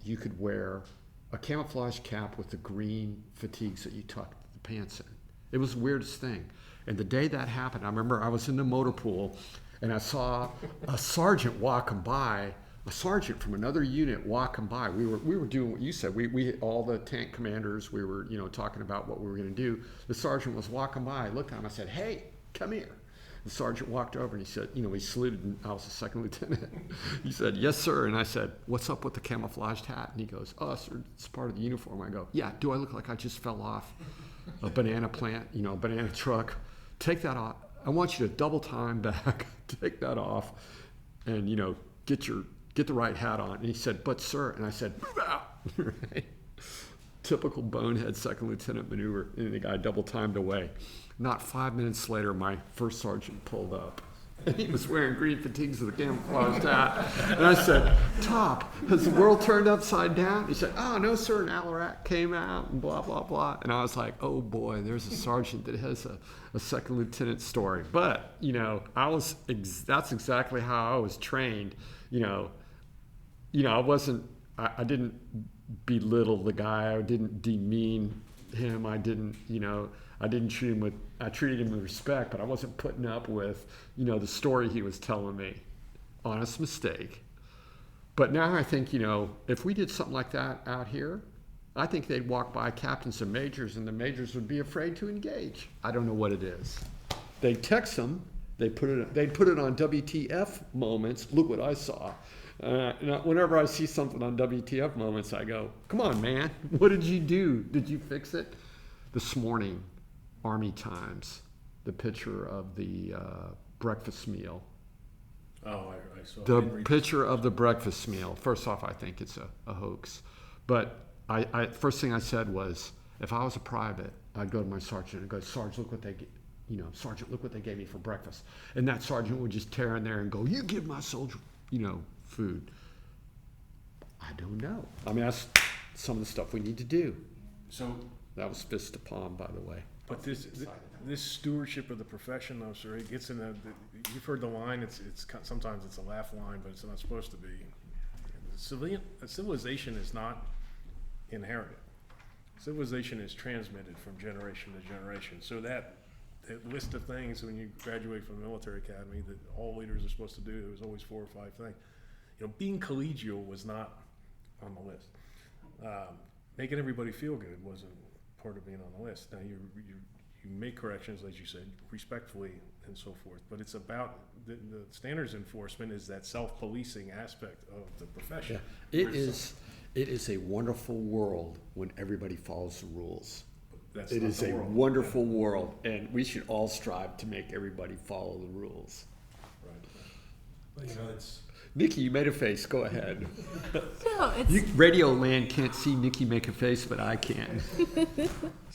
you could wear a camouflage cap with the green fatigues that you tucked the pants in. It was the weirdest thing. And the day that happened, I remember I was in the motor pool and I saw a sergeant walking by, a sergeant from another unit walking by. We were doing what you said. We all the tank commanders, we were, talking about what we were going to do. The sergeant was walking by. I looked at him, I said, "Hey, come here." The sergeant walked over and he said, he saluted, and I was a second lieutenant. He said, "Yes, sir." And I said, "What's up with the camouflaged hat?" And he goes, "Oh, sir, it's part of the uniform." I go, "Yeah, do I look like I just fell off a banana plant, a banana truck? Take that off. I want you to double time back, take that off, and, get the right hat on." And he said, "But, sir," and I said, "Move out." Right? Typical bonehead second lieutenant maneuver, and the guy double timed away. Not 5 minutes later, my first sergeant pulled up. And he was wearing green fatigues with a camouflaged hat. And I said, "Top, has the world turned upside down?" He said, "Oh, no, sir, an Alarak came out," and blah, blah, blah. And I was like, oh boy, there's a sergeant that has a second lieutenant story. But, that's exactly how I was trained. I didn't belittle the guy. I didn't demean him. I didn't I treated him with respect, but I wasn't putting up with, the story he was telling me. Honest mistake. But now I think, if we did something like that out here, I think they'd walk by captains and majors, and the majors would be afraid to engage. I don't know what it is. They'd text them. They'd put it on WTF moments. Look what I saw. Whenever I see something on WTF moments, I go, "Come on, man. What did you do? Did you fix it?" This morning, Army Times, the picture of the breakfast meal. Oh, I saw The Henry. picture of the breakfast meal. First off, I think it's a hoax. But I first thing I said was, if I was a private, I'd go to my sergeant and go, "Sarge, look what they get. Sergeant, look what they gave me for breakfast." And that sergeant would just tear in there and go, "You give my soldier, food." I don't know. I mean, that's some of the stuff we need to do. So, That was fist to palm, by the way. but this stewardship of the profession, though, sir, it gets in you've heard the line, sometimes it's a laugh line, but it's not supposed to be. Civilization is not inherited. Civilization is transmitted from generation to generation. So that list of things when you graduate from the military academy that all leaders are supposed to do, there was always 4 or 5 things. Being collegial was not on the list. Making everybody feel good wasn't part of being on the list. Now you make corrections, as you said, respectfully and so forth, but it's about the standards enforcement is that self-policing aspect of the profession. Yeah. It is a wonderful world when everybody follows the rules. That's It not is the a world. wonderful world, and we should all strive to make everybody follow the rules. Right. But, it's Nikki, you made a face. Go ahead. No, it's Radio land can't see Nikki make a face, but I can.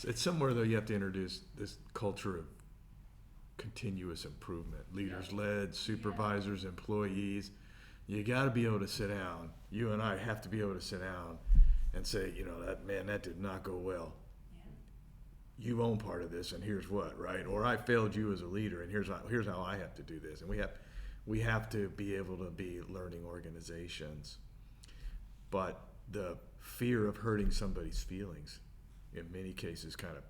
It's somewhere, though, you have to introduce this culture of continuous improvement. Leaders led, supervisors, employees. You got to be able to sit down. You and I have to be able to sit down and say, that did not go well. You own part of this, and here's what, right? Or I failed you as a leader, and here's how I have to do this. And we have to be able to be learning organizations. But the fear of hurting somebody's feelings, in many cases, kind of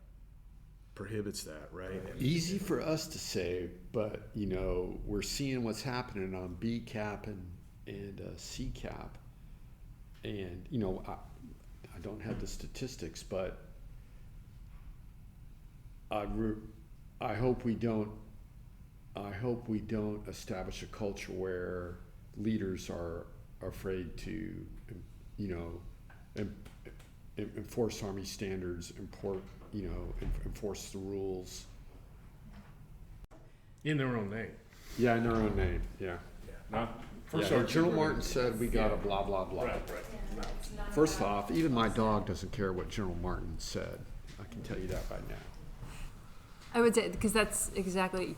prohibits that, right? Easy for us to say, but we're seeing what's happening on B cap and C cap, and I don't have the statistics, but I hope we don't establish a culture where leaders are afraid to enforce Army standards, enforce the rules. In their own name. Yeah, in their own name, yeah. Not Yeah, General Martin said we got a blah, blah, blah. Right. First off, even my dog doesn't care what General Martin said. I can tell you that right now. I would say, because that's exactly,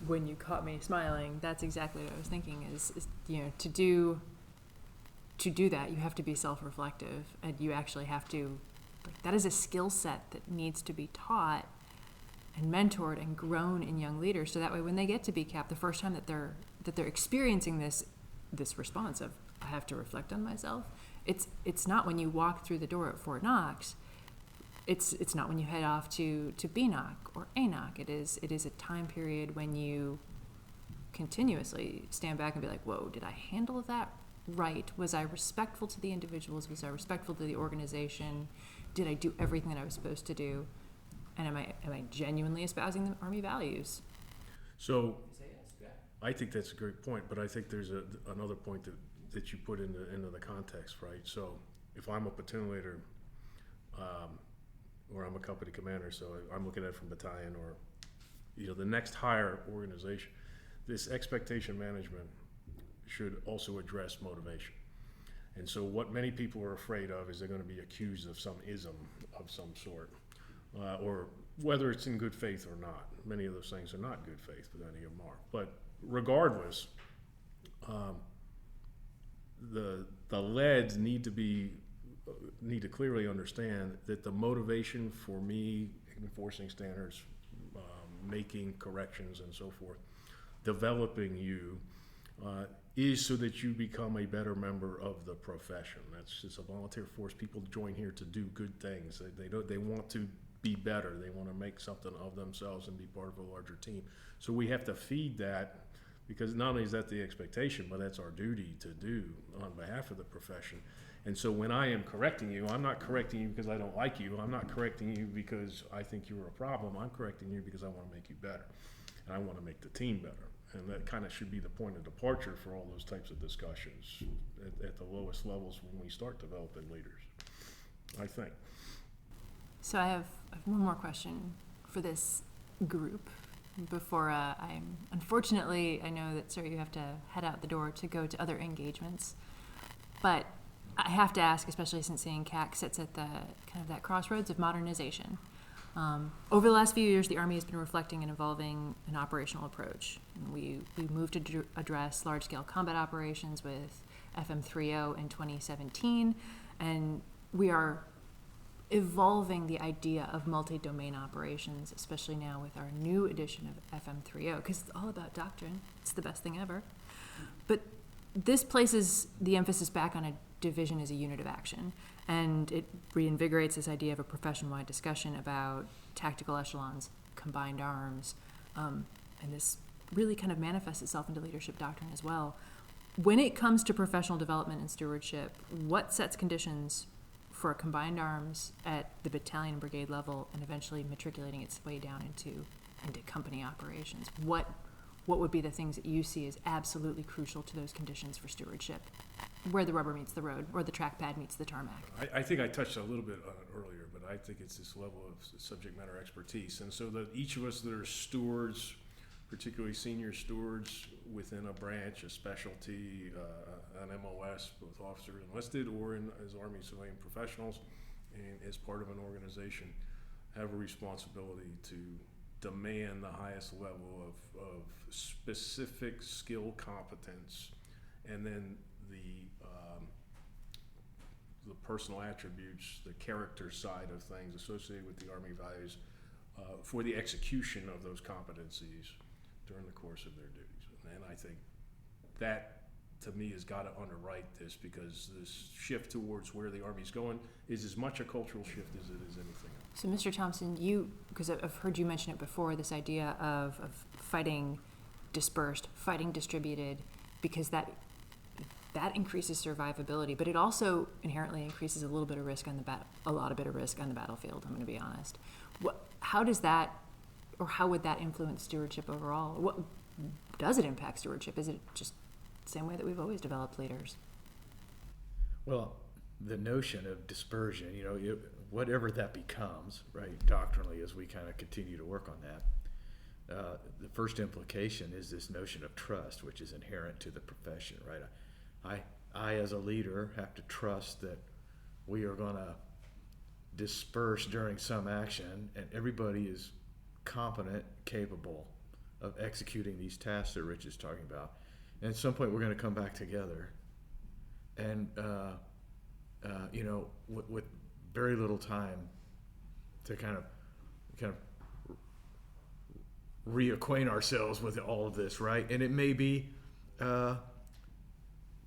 when you caught me smiling, that's exactly what I was thinking is to do that, you have to be self-reflective, and you actually have to, that is a skill set that needs to be taught and mentored and grown in young leaders, so that way when they get to BCAP, the first time that they're experiencing this response of, I have to reflect on myself, it's not when you walk through the door at Fort Knox, it's not when you head off to BNOC or ANOC. It is a time period when you continuously stand back and be like, whoa, did I handle that right? Was I respectful to the individuals? Was I respectful to the organization? Did I do everything that I was supposed to do? And am I genuinely espousing the Army values? So, I think that's a great point, but I think there's another point that you put into the context, right? So, if I'm a platoon leader, or I'm a company commander, so I'm looking at it from battalion or, the next higher organization, this expectation management should also address motivation. And so what many people are afraid of is they're going to be accused of some ism of some sort, or whether it's in good faith or not. Many of those things are not good faith, but any of them are. But regardless, the leads need to clearly understand that the motivation for me enforcing standards, making corrections and so forth, developing you, is so that you become a better member of the profession. It's a volunteer force. People join here to do good things. They want to be better. They want to make something of themselves and be part of a larger team. So we have to feed that, because not only is that the expectation, but that's our duty to do on behalf of the profession. And so when I am correcting you, I'm not correcting you because I don't like you. I'm not correcting you because I think you're a problem. I'm correcting you because I want to make you better, and I want to make the team better. And that kind of should be the point of departure for all those types of discussions at the lowest levels when we start developing leaders, I think. So I have one more question for this group before unfortunately, I know that, sir, you have to head out the door to go to other engagements, but I have to ask, especially since seeing CAC sits at the kind of that crossroads of modernization. Over the last few years, the Army has been reflecting and evolving an operational approach. We moved to address large-scale combat operations with FM30 in 2017, and we are evolving the idea of multi-domain operations, especially now with our new edition of FM30, because it's all about doctrine. It's the best thing ever. But this places the emphasis back on a division as a unit of action, and it reinvigorates this idea of a profession-wide discussion about tactical echelons, combined arms, and this really kind of manifests itself into leadership doctrine as well. When it comes to professional development and stewardship, what sets conditions for a combined arms at the battalion and brigade level, and eventually matriculating its way down into company operations? What would be the things that you see as absolutely crucial to those conditions for stewardship, where the rubber meets the road, or the trackpad meets the tarmac? I think I touched a little bit on it earlier, but I think it's this level of subject matter expertise. And so that each of us that are stewards, particularly senior stewards within a branch, a specialty, an MOS, both officer enlisted or as Army civilian professionals, and as part of an organization, have a responsibility to demand the highest level of specific skill competence, and then the personal attributes, the character side of things associated with the Army values for the execution of those competencies during the course of their duties. And I think that, to me, has got to underwrite this, because this shift towards where the Army's going is as much a cultural shift as it is anything else. So, Mr. Thompson, because I've heard you mention it before, this idea of fighting dispersed, fighting distributed, because that increases survivability, but it also inherently increases a little bit of risk on a lot of bit of risk on the battlefield. I'm going to be honest. How does that, or how would that influence stewardship overall? What does it impact stewardship? Is it just the same way that we've always developed leaders? Well, the notion of dispersion, whatever that becomes, right, doctrinally, as we kind of continue to work on that, the first implication is this notion of trust, which is inherent to the profession, right? I as a leader have to trust that we are going to disperse during some action, and everybody is competent, capable of executing these tasks that Rich is talking about. And at some point, we're going to come back together, and with very little time to kind of reacquaint ourselves with all of this, right? And it may be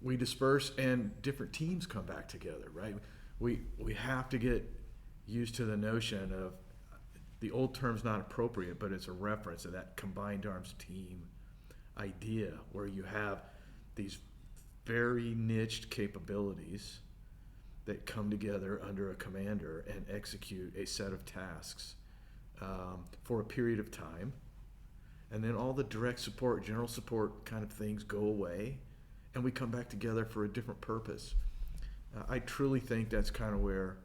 we disperse and different teams come back together, right? We have to get used to the notion of, the old term's not appropriate, but it's a reference to that combined arms team idea, where you have these very niched capabilities that come together under a commander and execute a set of tasks for a period of time. And then all the direct support, general support kind of things go away, and we come back together for a different purpose. I truly think that's kind of where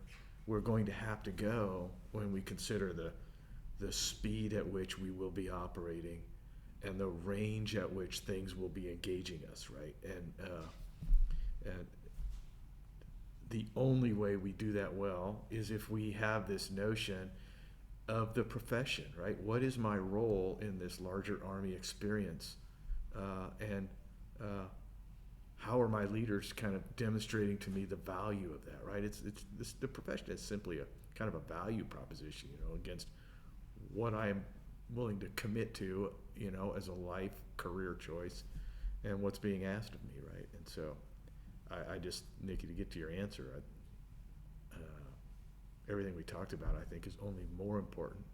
we're going to have to go when we consider the speed at which we will be operating and the range at which things will be engaging us, right? And the only way we do that well is if we have this notion of the profession, right? What is my role in this larger Army experience? And how are my leaders kind of demonstrating to me the value of that, right? The profession is simply a kind of a value proposition, against what I am willing to commit to, as a life career choice, and what's being asked of me, right? And so I just, Nikki, to get to your answer, everything we talked about, I think, is only more important.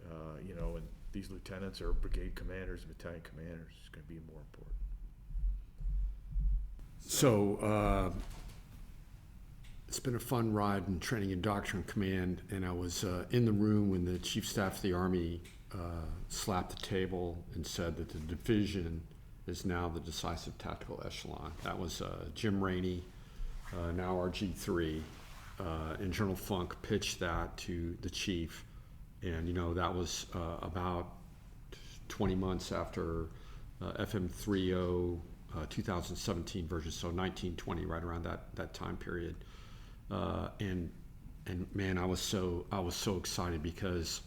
And these lieutenants are brigade commanders, battalion commanders. It's going to be more important. So it's been a fun ride in training and doctrine command, and I was in the room when the Chief Staff of the Army slapped the table and said that the division is now the decisive tactical echelon. That was Jim Rainey, now RG3, and General Funk pitched that to the chief, and that was about 20 months after FM 3.0 2017 version, so 1920, right around that time period. And man, I was so excited because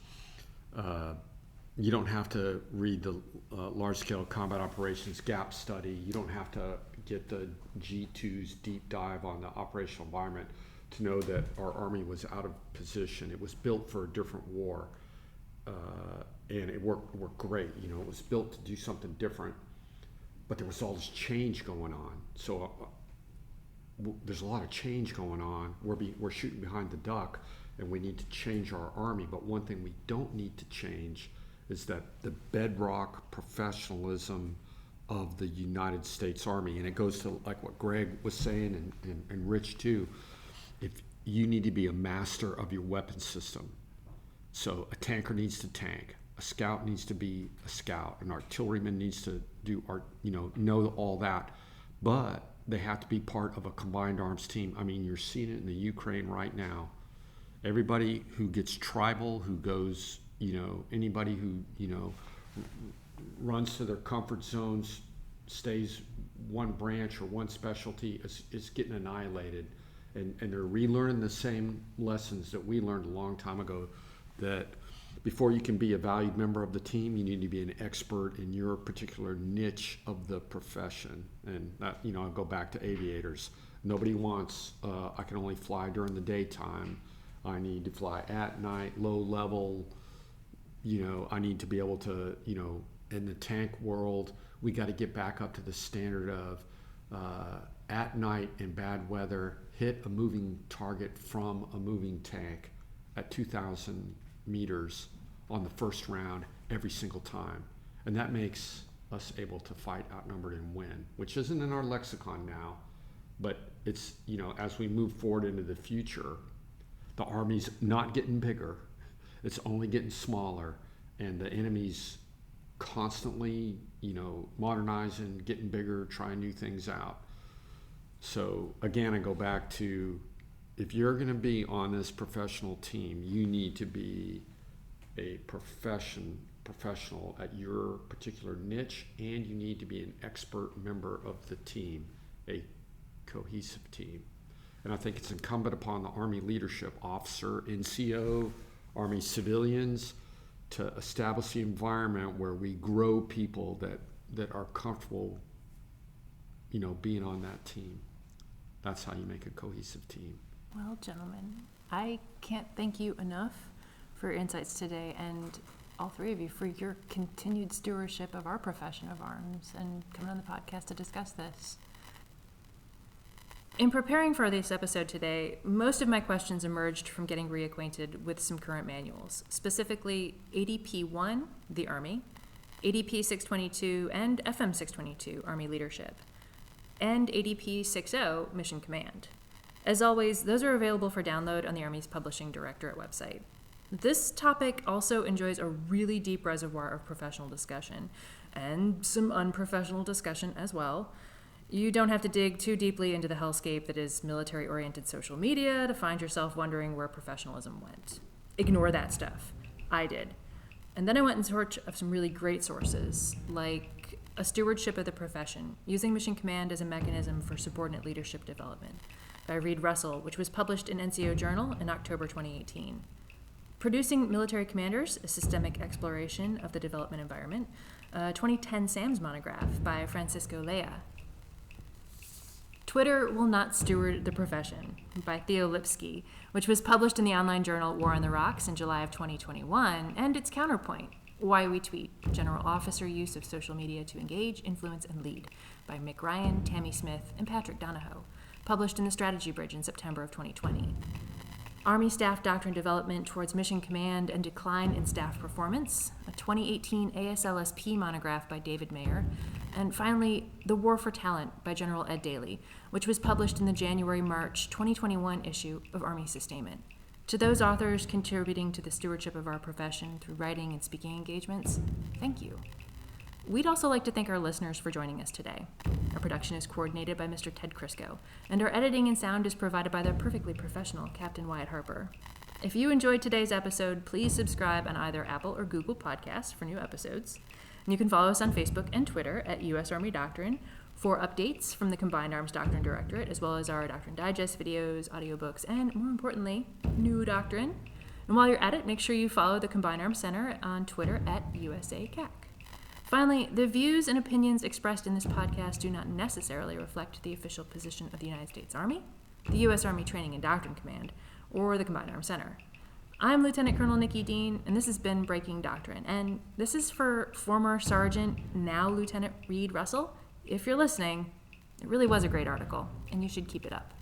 you don't have to read the large-scale combat operations gap study. You don't have to get the G2's deep dive on the operational environment to know that our Army was out of position. It was built for a different war, and it worked great. It was built to do something different, but there was all this change going on. So there's a lot of change going on. We're shooting behind the duck, and we need to change our Army. But one thing we don't need to change is that the bedrock professionalism of the United States Army. And it goes to like what Gregg was saying, and Rich too. If you need to be a master of your weapon system. So a tanker needs to tank, a scout needs to be a scout, an artilleryman needs to know all that, but they have to be part of a combined arms team. I mean, you're seeing it in the Ukraine right now. Everybody who gets tribal, who goes, anybody who, runs to their comfort zones, stays one branch or one specialty is getting annihilated. And they're relearning the same lessons that we learned a long time ago, that before you can be a valued member of the team, you need to be an expert in your particular niche of the profession. And that, I'll go back to aviators. Nobody wants, I can only fly during the daytime. I need to fly at night, low level. I need to be able to, in the tank world, we got to get back up to the standard of at night in bad weather, hit a moving target from a moving tank at 2,000 meters on the first round every single time. And that makes us able to fight outnumbered and win, which isn't in our lexicon now, but it's, as we move forward into the future, the Army's not getting bigger, it's only getting smaller, and the enemy's constantly, modernizing, getting bigger, trying new things out. So again, I go back to, if you're going to be on this professional team, you need to be a professional at your particular niche, and you need to be an expert member of the team, a cohesive team. And I think it's incumbent upon the Army leadership, officer, NCO, Army civilians, to establish the environment where we grow people that are comfortable, being on that team. That's how you make a cohesive team. Well, gentlemen, I can't thank you enough for your insights today, and all three of you for your continued stewardship of our profession of arms and coming on the podcast to discuss this. In preparing for this episode today, most of my questions emerged from getting reacquainted with some current manuals, specifically ADP-1, the Army, ADP 622, and FM 622, Army Leadership, and ADP 6.0, Mission Command. As always, those are available for download on the Army's Publishing Directorate website. This topic also enjoys a really deep reservoir of professional discussion, and some unprofessional discussion as well. You don't have to dig too deeply into the hellscape that is military-oriented social media to find yourself wondering where professionalism went. Ignore that stuff. I did. And then I went in search of some really great sources, like A Stewardship of the Profession, Using Mission Command as a Mechanism for Subordinate Leadership Development, by Reed Russell, which was published in NCO Journal in October 2018. Producing Military Commanders, A Systemic Exploration of the Development Environment, a 2010 SAMS monograph by Francisco Lea. Twitter Will Not Steward the Profession by Theo Lipsky, which was published in the online journal War on the Rocks in July of 2021, and its counterpoint, Why We Tweet, General Officer Use of Social Media to Engage, Influence, and Lead by Mick Ryan, Tammy Smith, and Patrick Donahoe, published in the Strategy Bridge in September of 2020. Army Staff Doctrine Development Towards Mission Command and Decline in Staff Performance, a 2018 ASLSP monograph by David Mayer, and finally, The War for Talent by General Ed Daly, which was published in the January-March 2021 issue of Army Sustainment. To those authors contributing to the stewardship of our profession through writing and speaking engagements, thank you. We'd also like to thank our listeners for joining us today. Our production is coordinated by Mr. Ted Crisco, and our editing and sound is provided by the perfectly professional Captain Wyatt Harper. If you enjoyed today's episode, please subscribe on either Apple or Google Podcasts for new episodes. And you can follow us on Facebook and Twitter at U.S. Army Doctrine for updates from the Combined Arms Doctrine Directorate, as well as our Doctrine Digest videos, audiobooks, and more importantly, new doctrine. And while you're at it, make sure you follow the Combined Arms Center on Twitter at USACAC. Finally, the views and opinions expressed in this podcast do not necessarily reflect the official position of the United States Army, the U.S. Army Training and Doctrine Command, or the Combined Arms Center. I'm Lieutenant Colonel Nikki Dean, and this has been Breaking Doctrine. And this is for former Sergeant, now Lieutenant Reed Russell. If you're listening, it really was a great article, and you should keep it up.